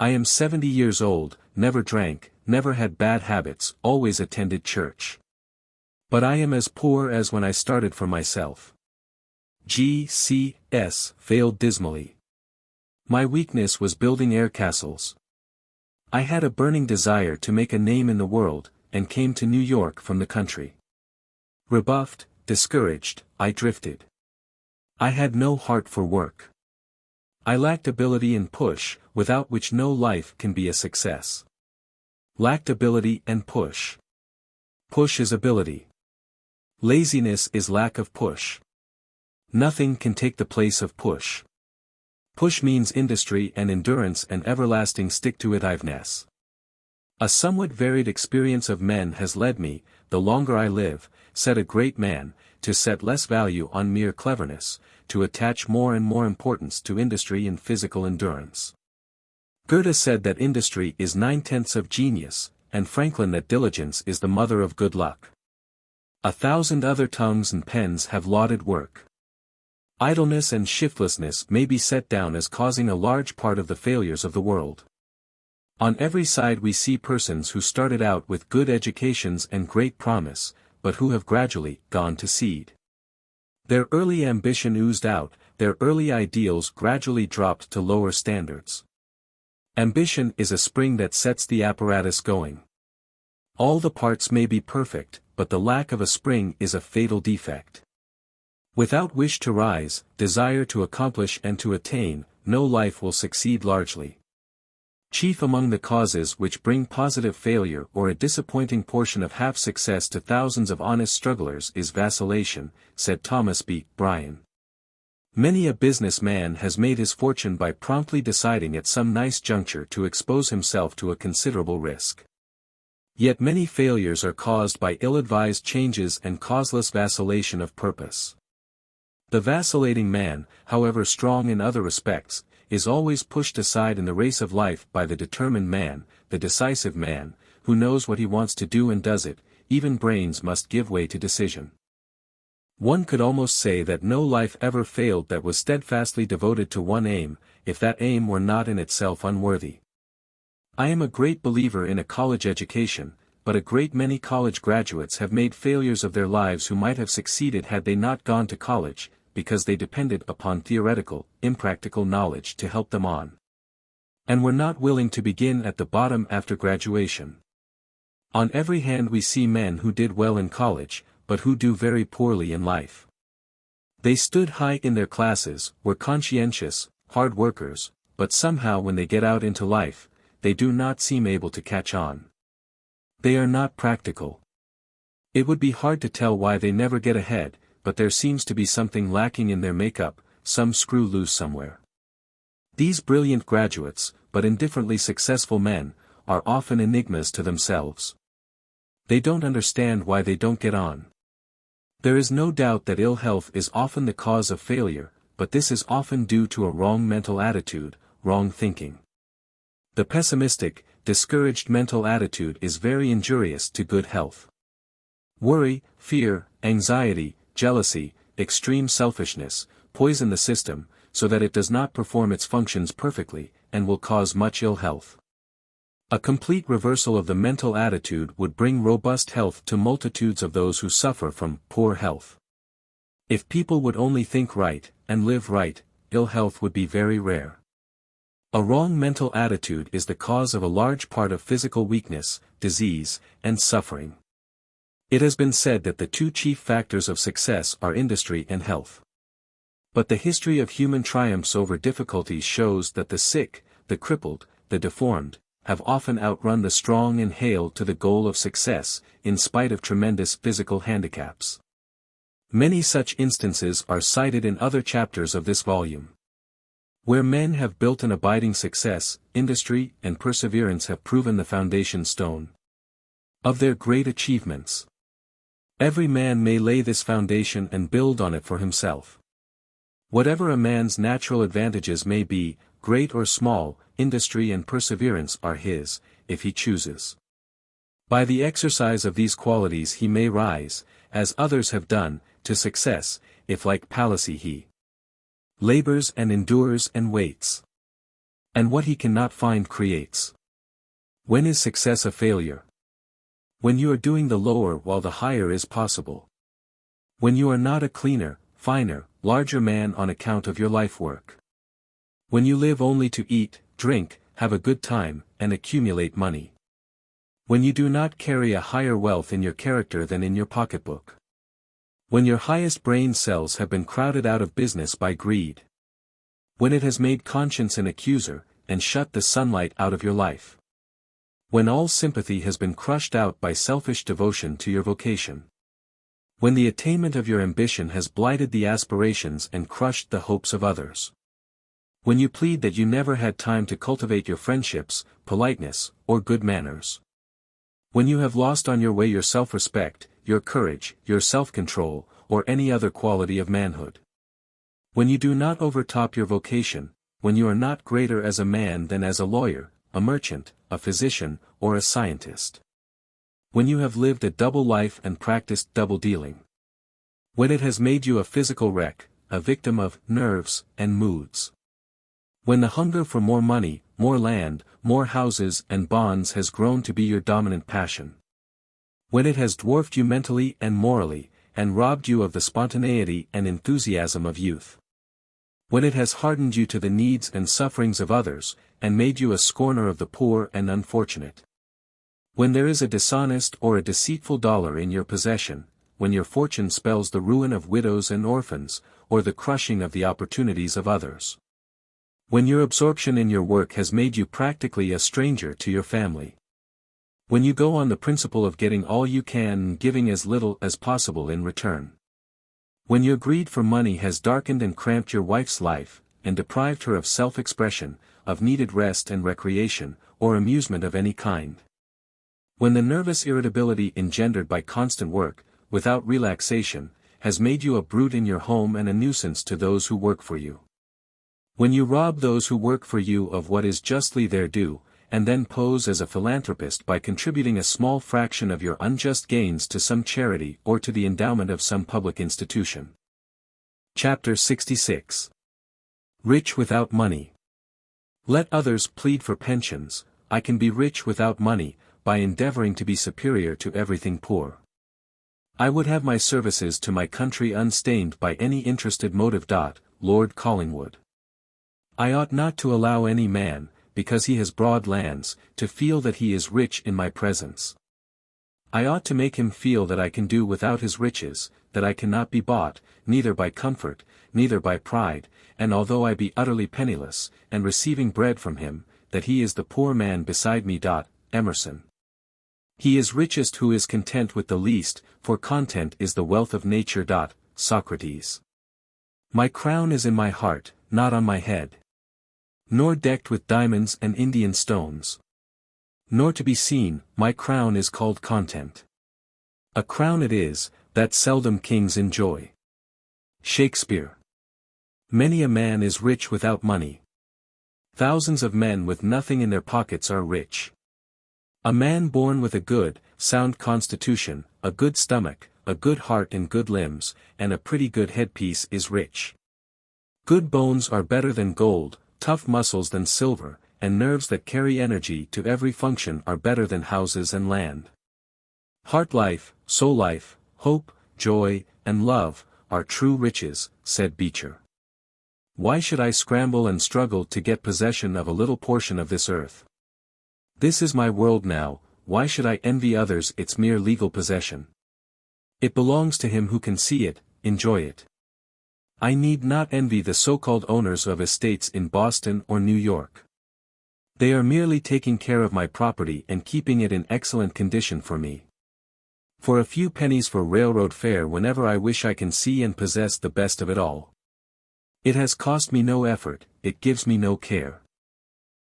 I am 70 years old, never drank, never had bad habits, always attended church. But I am as poor as when I started for myself. G.C.S. failed dismally. My weakness was building air castles. I had a burning desire to make a name in the world, and came to New York from the country. Rebuffed, discouraged, I drifted. I had no heart for work. I lacked ability and push, without which no life can be a success. Lacked ability and push. Push is ability. Laziness is lack of push. Nothing can take the place of push. Push means industry and endurance and everlasting stick-to-itiveness. A somewhat varied experience of men has led me, the longer I live, said a great man, to set less value on mere cleverness, to attach more and more importance to industry and physical endurance. Goethe said that industry is 9/10 of genius, and Franklin that diligence is the mother of good luck. 1,000 other tongues and pens have lauded work. Idleness and shiftlessness may be set down as causing a large part of the failures of the world. On every side we see persons who started out with good educations and great promise, but who have gradually gone to seed. Their early ambition oozed out, their early ideals gradually dropped to lower standards. Ambition is a spring that sets the apparatus going. All the parts may be perfect, but the lack of a spring is a fatal defect. Without wish to rise, desire to accomplish and to attain, no life will succeed largely. Chief among the causes which bring positive failure or a disappointing portion of half-success to thousands of honest strugglers is vacillation, said Thomas B. Bryan. Many a businessman has made his fortune by promptly deciding at some nice juncture to expose himself to a considerable risk. Yet many failures are caused by ill-advised changes and causeless vacillation of purpose. The vacillating man, however strong in other respects, is always pushed aside in the race of life by the determined man, the decisive man, who knows what he wants to do and does it. Even brains must give way to decision. One could almost say that no life ever failed that was steadfastly devoted to one aim, if that aim were not in itself unworthy. I am a great believer in a college education, but a great many college graduates have made failures of their lives who might have succeeded had they not gone to college, because they depended upon theoretical, impractical knowledge to help them on, and were not willing to begin at the bottom after graduation. On every hand we see men who did well in college, but who do very poorly in life. They stood high in their classes, were conscientious, hard workers, but somehow when they get out into life, they do not seem able to catch on. They are not practical. It would be hard to tell why they never get ahead, but there seems to be something lacking in their makeup, some screw loose somewhere. These brilliant graduates, but indifferently successful men, are often enigmas to themselves. They don't understand why they don't get on. There is no doubt that ill health is often the cause of failure, but this is often due to a wrong mental attitude, wrong thinking. The pessimistic, discouraged mental attitude is very injurious to good health. Worry, fear, anxiety, jealousy, extreme selfishness, poison the system, so that it does not perform its functions perfectly, and will cause much ill health. A complete reversal of the mental attitude would bring robust health to multitudes of those who suffer from poor health. If people would only think right, and live right, ill health would be very rare. A wrong mental attitude is the cause of a large part of physical weakness, disease, and suffering. It has been said that the two chief factors of success are industry and health. But the history of human triumphs over difficulties shows that the sick, the crippled, the deformed, have often outrun the strong and hailed to the goal of success, in spite of tremendous physical handicaps. Many such instances are cited in other chapters of this volume. Where men have built an abiding success, industry and perseverance have proven the foundation stone of their great achievements. Every man may lay this foundation and build on it for himself. Whatever a man's natural advantages may be, great or small, industry and perseverance are his, if he chooses. By the exercise of these qualities he may rise, as others have done, to success, if like Pallas he labors and endures and waits. And what he cannot find creates. When is success a failure? When you are doing the lower while the higher is possible. When you are not a cleaner, finer, larger man on account of your life work. When you live only to eat, drink, have a good time, and accumulate money. When you do not carry a higher wealth in your character than in your pocketbook. When your highest brain cells have been crowded out of business by greed. When it has made conscience an accuser, and shut the sunlight out of your life. When all sympathy has been crushed out by selfish devotion to your vocation. When the attainment of your ambition has blighted the aspirations and crushed the hopes of others. When you plead that you never had time to cultivate your friendships, politeness, or good manners. When you have lost on your way your self-respect, your courage, your self-control, or any other quality of manhood. When you do not overtop your vocation, when you are not greater as a man than as a lawyer, a merchant, a physician, or a scientist. When you have lived a double life and practiced double dealing. When it has made you a physical wreck, a victim of nerves and moods. When the hunger for more money, more land, more houses and bonds has grown to be your dominant passion. When it has dwarfed you mentally and morally, and robbed you of the spontaneity and enthusiasm of youth. When it has hardened you to the needs and sufferings of others, and made you a scorner of the poor and unfortunate. When there is a dishonest or a deceitful dollar in your possession, when your fortune spells the ruin of widows and orphans, or the crushing of the opportunities of others. When your absorption in your work has made you practically a stranger to your family. When you go on the principle of getting all you can and giving as little as possible in return. When your greed for money has darkened and cramped your wife's life, and deprived her of self-expression, of needed rest and recreation, or amusement of any kind. When the nervous irritability engendered by constant work, without relaxation, has made you a brute in your home and a nuisance to those who work for you. When you rob those who work for you of what is justly their due, and then pose as a philanthropist by contributing a small fraction of your unjust gains to some charity or to the endowment of some public institution. Chapter 66. Rich without money. Let others plead for pensions. I can be rich without money, by endeavoring to be superior to everything poor. I would have my services to my country unstained by any interested motive. Lord Collingwood. I ought not to allow any man, because he has broad lands, to feel that he is rich in my presence. I ought to make him feel that I can do without his riches, that I cannot be bought, neither by comfort, neither by pride, and although I be utterly penniless, and receiving bread from him, that he is the poor man beside me. Emerson. He is richest who is content with the least, for content is the wealth of nature. Socrates. My crown is in my heart, not on my head. Nor decked with diamonds and Indian stones. Nor to be seen, my crown is called content. A crown it is, that seldom kings enjoy. Shakespeare. Many a man is rich without money. Thousands of men with nothing in their pockets are rich. A man born with a good, sound constitution, a good stomach, a good heart and good limbs, and a pretty good headpiece is rich. Good bones are better than gold, tough muscles than silver, and nerves that carry energy to every function are better than houses and land. Heart life, soul life, hope, joy, and love, are true riches, said Beecher. Why should I scramble and struggle to get possession of a little portion of this earth? This is my world now, why should I envy others its mere legal possession? It belongs to him who can see it, enjoy it. I need not envy the so-called owners of estates in Boston or New York. They are merely taking care of my property and keeping it in excellent condition for me. For a few pennies for railroad fare whenever I wish I can see and possess the best of it all. It has cost me no effort, it gives me no care.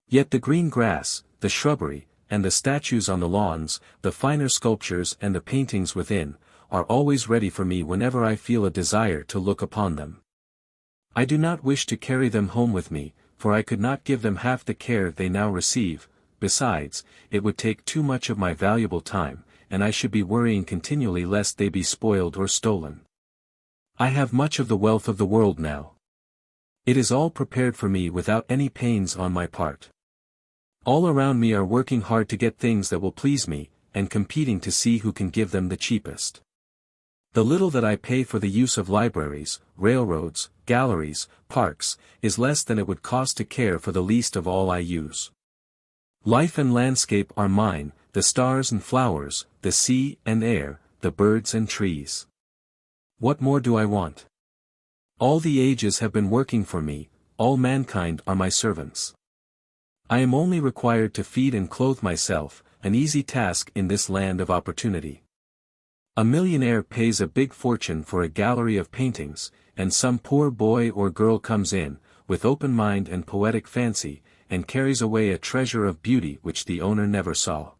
Yet the green grass, the shrubbery, and the statues on the lawns, the finer sculptures and the paintings within, are always ready for me whenever I feel a desire to look upon them. I do not wish to carry them home with me, for I could not give them half the care they now receive. Besides, it would take too much of my valuable time, and I should be worrying continually lest they be spoiled or stolen. I have much of the wealth of the world now. It is all prepared for me without any pains on my part. All around me are working hard to get things that will please me, and competing to see who can give them the cheapest. The little that I pay for the use of libraries, railroads, galleries, parks, is less than it would cost to care for the least of all I use. Life and landscape are mine, the stars and flowers, the sea and air, the birds and trees. What more do I want? All the ages have been working for me, all mankind are my servants. I am only required to feed and clothe myself, an easy task in this land of opportunity. A millionaire pays a big fortune for a gallery of paintings, and some poor boy or girl comes in, with open mind and poetic fancy, and carries away a treasure of beauty which the owner never saw.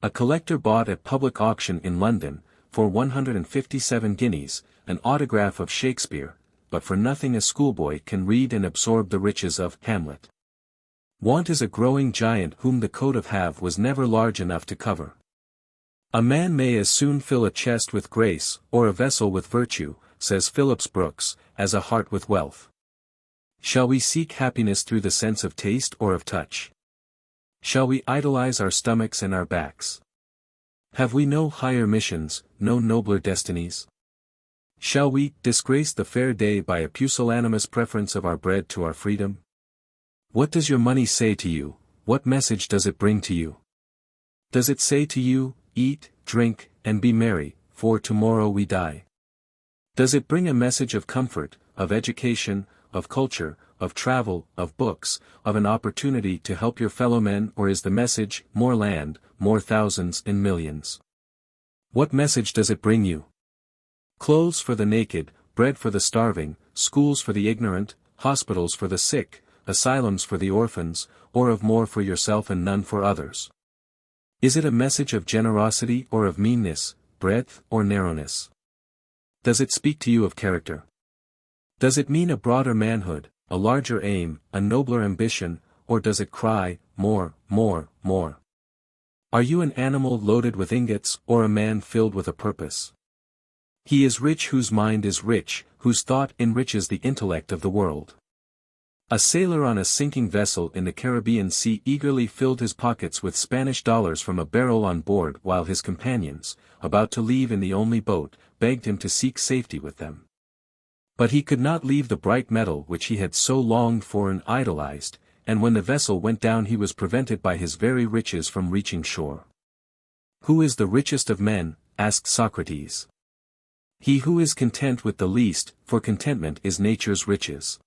A collector bought at public auction in London, for 157 guineas, an autograph of Shakespeare, but for nothing a schoolboy can read and absorb the riches of Hamlet. Want is a growing giant whom the coat of Have was never large enough to cover. A man may as soon fill a chest with grace, or a vessel with virtue, says Phillips Brooks, as a heart with wealth. Shall we seek happiness through the sense of taste or of touch? Shall we idolize our stomachs and our backs? Have we no higher missions, no nobler destinies? Shall we disgrace the fair day by a pusillanimous preference of our bread to our freedom? What does your money say to you? What message does it bring to you? Does it say to you, eat, drink, and be merry, for tomorrow we die? Does it bring a message of comfort, of education, of culture, of travel, of books, of an opportunity to help your fellow men, or is the message, more land, more thousands and millions? What message does it bring you? Clothes for the naked, bread for the starving, schools for the ignorant, hospitals for the sick, asylums for the orphans, or of more for yourself and none for others? Is it a message of generosity or of meanness, breadth or narrowness? Does it speak to you of character? Does it mean a broader manhood, a larger aim, a nobler ambition, or does it cry, more, more, more? Are you an animal loaded with ingots or a man filled with a purpose? He is rich whose mind is rich, whose thought enriches the intellect of the world. A sailor on a sinking vessel in the Caribbean Sea eagerly filled his pockets with Spanish dollars from a barrel on board while his companions, about to leave in the only boat, begged him to seek safety with them. But he could not leave the bright metal which he had so longed for and idolized, and when the vessel went down he was prevented by his very riches from reaching shore. Who is the richest of men? Asked Socrates. He who is content with the least, for contentment is nature's riches.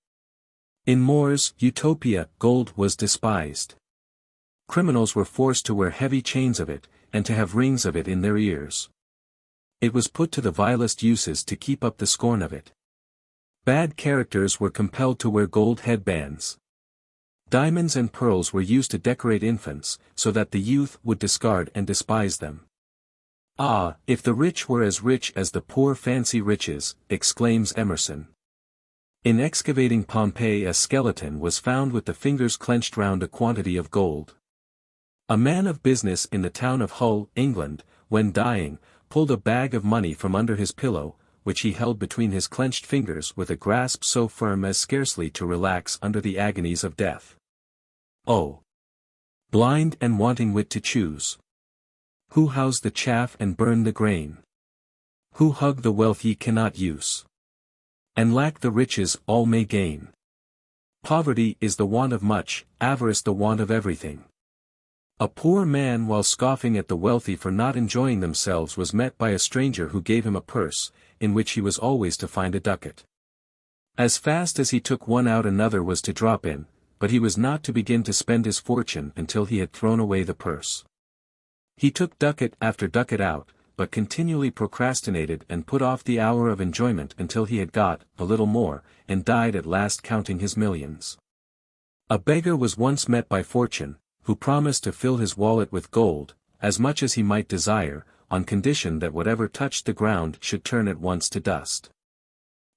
In More's Utopia, gold was despised. Criminals were forced to wear heavy chains of it, and to have rings of it in their ears. It was put to the vilest uses to keep up the scorn of it. Bad characters were compelled to wear gold headbands. Diamonds and pearls were used to decorate infants, so that the youth would discard and despise them. Ah, if the rich were as rich as the poor fancy riches, exclaims Emerson. In excavating Pompeii a skeleton was found with the fingers clenched round a quantity of gold. A man of business in the town of Hull, England, when dying, pulled a bag of money from under his pillow, which he held between his clenched fingers with a grasp so firm as scarcely to relax under the agonies of death. Oh! Blind and wanting wit to choose! Who house the chaff and burn the grain? Who hug the wealth ye cannot use? And lack the riches all may gain. Poverty is the want of much, avarice the want of everything. A poor man while scoffing at the wealthy for not enjoying themselves was met by a stranger who gave him a purse, in which he was always to find a ducat. As fast as he took one out another was to drop in, but he was not to begin to spend his fortune until he had thrown away the purse. He took ducat after ducat out, but continually procrastinated and put off the hour of enjoyment until he had got a little more, and died at last counting his millions. A beggar was once met by Fortune, who promised to fill his wallet with gold, as much as he might desire, on condition that whatever touched the ground should turn at once to dust.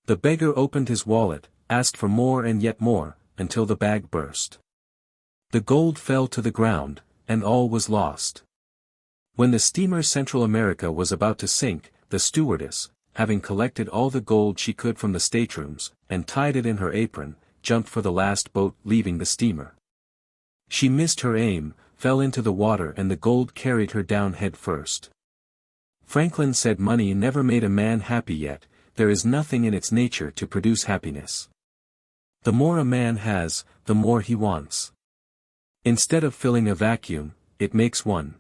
The beggar opened his wallet, asked for more and yet more, until the bag burst. The gold fell to the ground, and all was lost. When the steamer Central America was about to sink, the stewardess, having collected all the gold she could from the staterooms, and tied it in her apron, jumped for the last boat leaving the steamer. She missed her aim, fell into the water and the gold carried her down head first. Franklin said money never made a man happy yet, there is nothing in its nature to produce happiness. The more a man has, the more he wants. Instead of filling a vacuum, it makes one.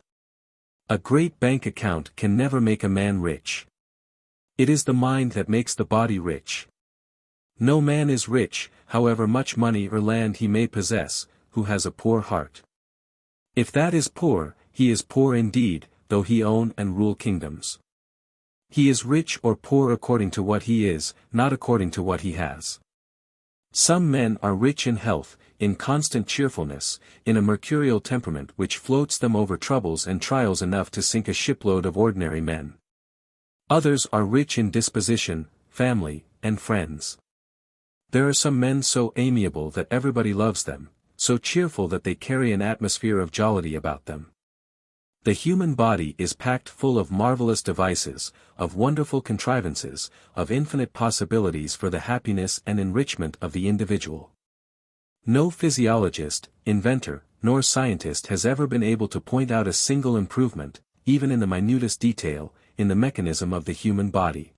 A great bank account can never make a man rich. It is the mind that makes the body rich. No man is rich, however much money or land he may possess, who has a poor heart. If that is poor, he is poor indeed, though he own and rule kingdoms. He is rich or poor according to what he is, not according to what he has. Some men are rich in health, in constant cheerfulness, in a mercurial temperament which floats them over troubles and trials enough to sink a shipload of ordinary men. Others are rich in disposition, family, and friends. There are some men so amiable that everybody loves them, so cheerful that they carry an atmosphere of jollity about them. The human body is packed full of marvelous devices, of wonderful contrivances, of infinite possibilities for the happiness and enrichment of the individual. No physiologist, inventor, nor scientist has ever been able to point out a single improvement, even in the minutest detail, in the mechanism of the human body.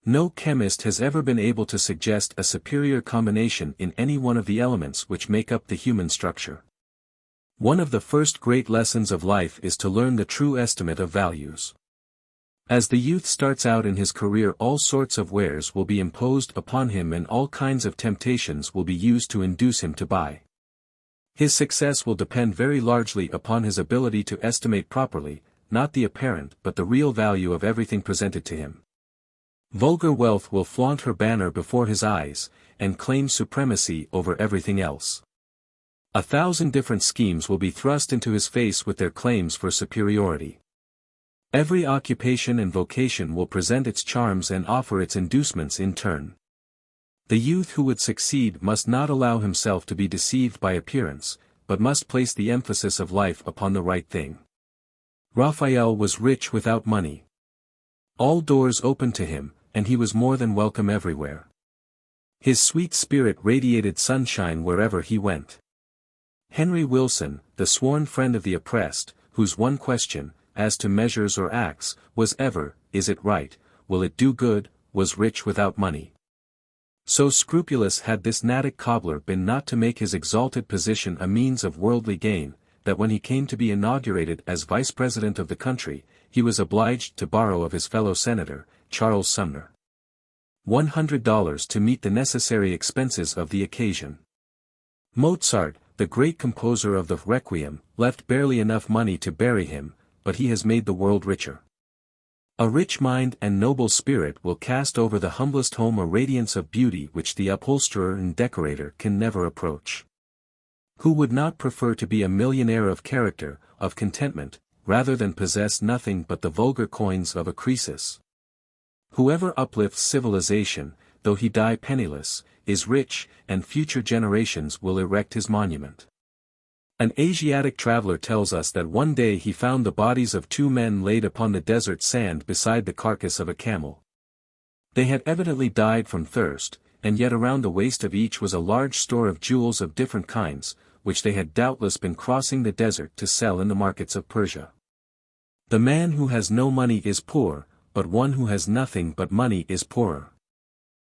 No chemist has ever been able to suggest a superior combination in any one of the elements which make up the human structure. One of the first great lessons of life is to learn the true estimate of values. As the youth starts out in his career, all sorts of wares will be imposed upon him and all kinds of temptations will be used to induce him to buy. His success will depend very largely upon his ability to estimate properly, not the apparent but the real value of everything presented to him. Vulgar wealth will flaunt her banner before his eyes, and claim supremacy over everything else. 1,000 different schemes will be thrust into his face with their claims for superiority. Every occupation and vocation will present its charms and offer its inducements in turn. The youth who would succeed must not allow himself to be deceived by appearance, but must place the emphasis of life upon the right thing. Raphael was rich without money. All doors opened to him, and he was more than welcome everywhere. His sweet spirit radiated sunshine wherever he went. Henry Wilson, the sworn friend of the oppressed, whose one question, as to measures or acts, was ever, is it right, will it do good, was rich without money. So scrupulous had this Natick cobbler been not to make his exalted position a means of worldly gain, that when he came to be inaugurated as vice president of the country, he was obliged to borrow of his fellow senator, Charles Sumner, $100 to meet the necessary expenses of the occasion. Mozart, the great composer of the Requiem, left barely enough money to bury him, but he has made the world richer. A rich mind and noble spirit will cast over the humblest home a radiance of beauty which the upholsterer and decorator can never approach. Who would not prefer to be a millionaire of character, of contentment, rather than possess nothing but the vulgar coins of a Croesus? Whoever uplifts civilization, though he die penniless, is rich, and future generations will erect his monument. An Asiatic traveler tells us that one day he found the bodies of 2 men laid upon the desert sand beside the carcass of a camel. They had evidently died from thirst, and yet around the waist of each was a large store of jewels of different kinds, which they had doubtless been crossing the desert to sell in the markets of Persia. The man who has no money is poor, but one who has nothing but money is poorer.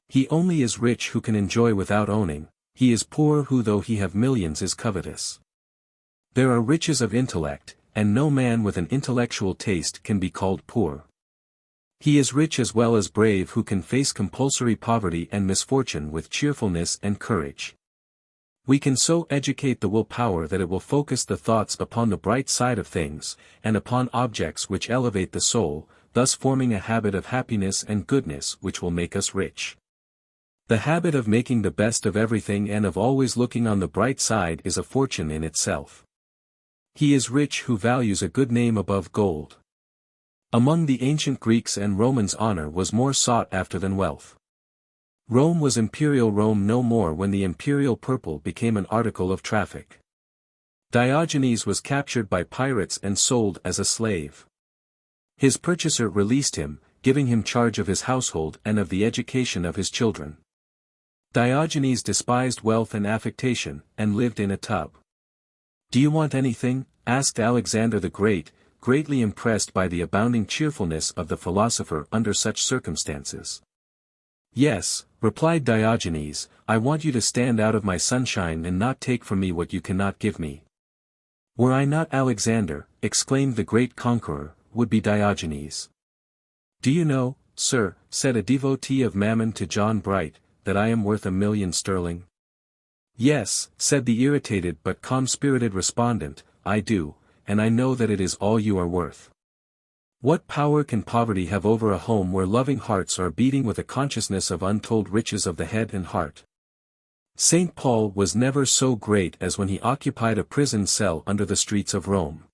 He only is rich who can enjoy without owning, he is poor who though he have millions is covetous. There are riches of intellect, and no man with an intellectual taste can be called poor. He is rich as well as brave who can face compulsory poverty and misfortune with cheerfulness and courage. We can so educate the will power that it will focus the thoughts upon the bright side of things, and upon objects which elevate the soul, thus forming a habit of happiness and goodness which will make us rich. The habit of making the best of everything and of always looking on the bright side is a fortune in itself. He is rich who values a good name above gold. Among the ancient Greeks and Romans honor was more sought after than wealth. Rome was imperial Rome no more when the imperial purple became an article of traffic. Diogenes was captured by pirates and sold as a slave. His purchaser released him, giving him charge of his household and of the education of his children. Diogenes despised wealth and affectation, and lived in a tub. "Do you want anything?" asked Alexander the Great, greatly impressed by the abounding cheerfulness of the philosopher under such circumstances. Yes, replied Diogenes, I want you to stand out of my sunshine and not take from me what you cannot give me. Were I not Alexander, exclaimed the great conqueror, would be Diogenes. Do you know, sir, said a devotee of Mammon to John Bright, that I am worth 1,000,000 sterling? Yes, said the irritated but calm-spirited respondent, I do, and I know that it is all you are worth. What power can poverty have over a home where loving hearts are beating with a consciousness of untold riches of the head and heart? St. Paul was never so great as when he occupied a prison cell under the streets of Rome.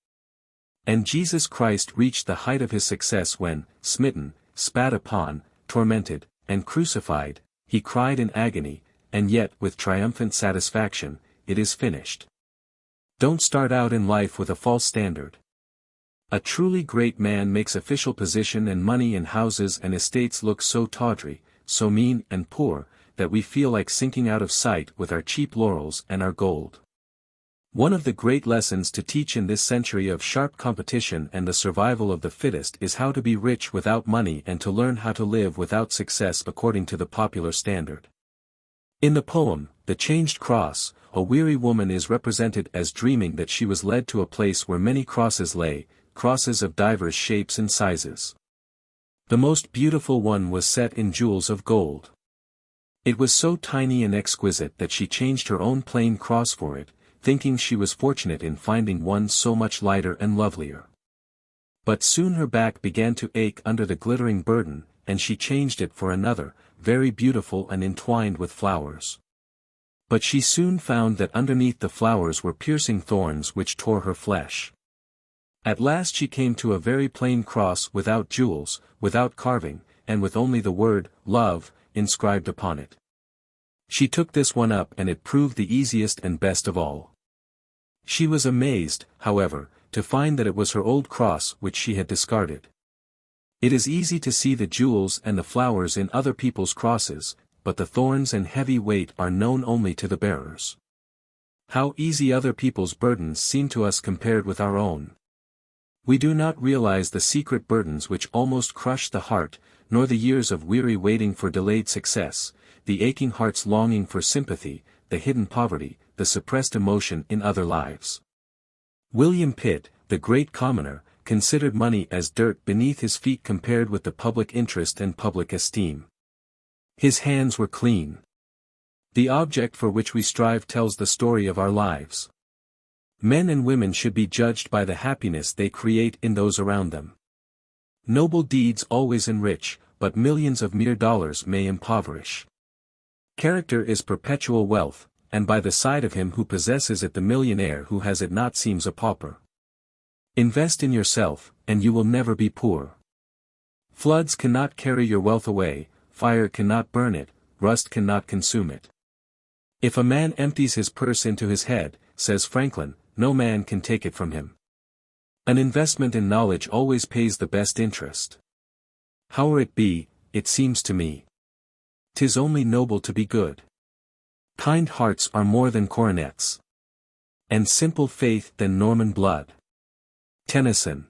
And Jesus Christ reached the height of his success when, smitten, spat upon, tormented, and crucified, he cried in agony, and yet with triumphant satisfaction, it is finished. Don't start out in life with a false standard. A truly great man makes official position and money and houses and estates look so tawdry, so mean and poor, that we feel like sinking out of sight with our cheap laurels and our gold. One of the great lessons to teach in this century of sharp competition and the survival of the fittest is how to be rich without money and to learn how to live without success according to the popular standard. In the poem, The Changed Cross, a weary woman is represented as dreaming that she was led to a place where many crosses lay, crosses of divers shapes and sizes. The most beautiful one was set in jewels of gold. It was so tiny and exquisite that she changed her own plain cross for it, thinking she was fortunate in finding one so much lighter and lovelier. But soon her back began to ache under the glittering burden, and she changed it for another, very beautiful and entwined with flowers. But she soon found that underneath the flowers were piercing thorns which tore her flesh. At last she came to a very plain cross without jewels, without carving, and with only the word, love, inscribed upon it. She took this one up and it proved the easiest and best of all. She was amazed, however, to find that it was her old cross which she had discarded. It is easy to see the jewels and the flowers in other people's crosses, but the thorns and heavy weight are known only to the bearers. How easy other people's burdens seem to us compared with our own. We do not realize the secret burdens which almost crush the heart, nor the years of weary waiting for delayed success, the aching heart's longing for sympathy, the hidden poverty, the suppressed emotion in other lives. William Pitt, the great commoner, considered money as dirt beneath his feet compared with the public interest and public esteem. His hands were clean. The object for which we strive tells the story of our lives. Men and women should be judged by the happiness they create in those around them. Noble deeds always enrich, but millions of mere dollars may impoverish. Character is perpetual wealth, and by the side of him who possesses it the millionaire who has it not seems a pauper. Invest in yourself, and you will never be poor. Floods cannot carry your wealth away, fire cannot burn it, rust cannot consume it. If a man empties his purse into his head, says Franklin, no man can take it from him. An investment in knowledge always pays the best interest. Howe'er it be, it seems to me, 'tis only noble to be good. Kind hearts are more than coronets, and simple faith than Norman blood. Tennyson.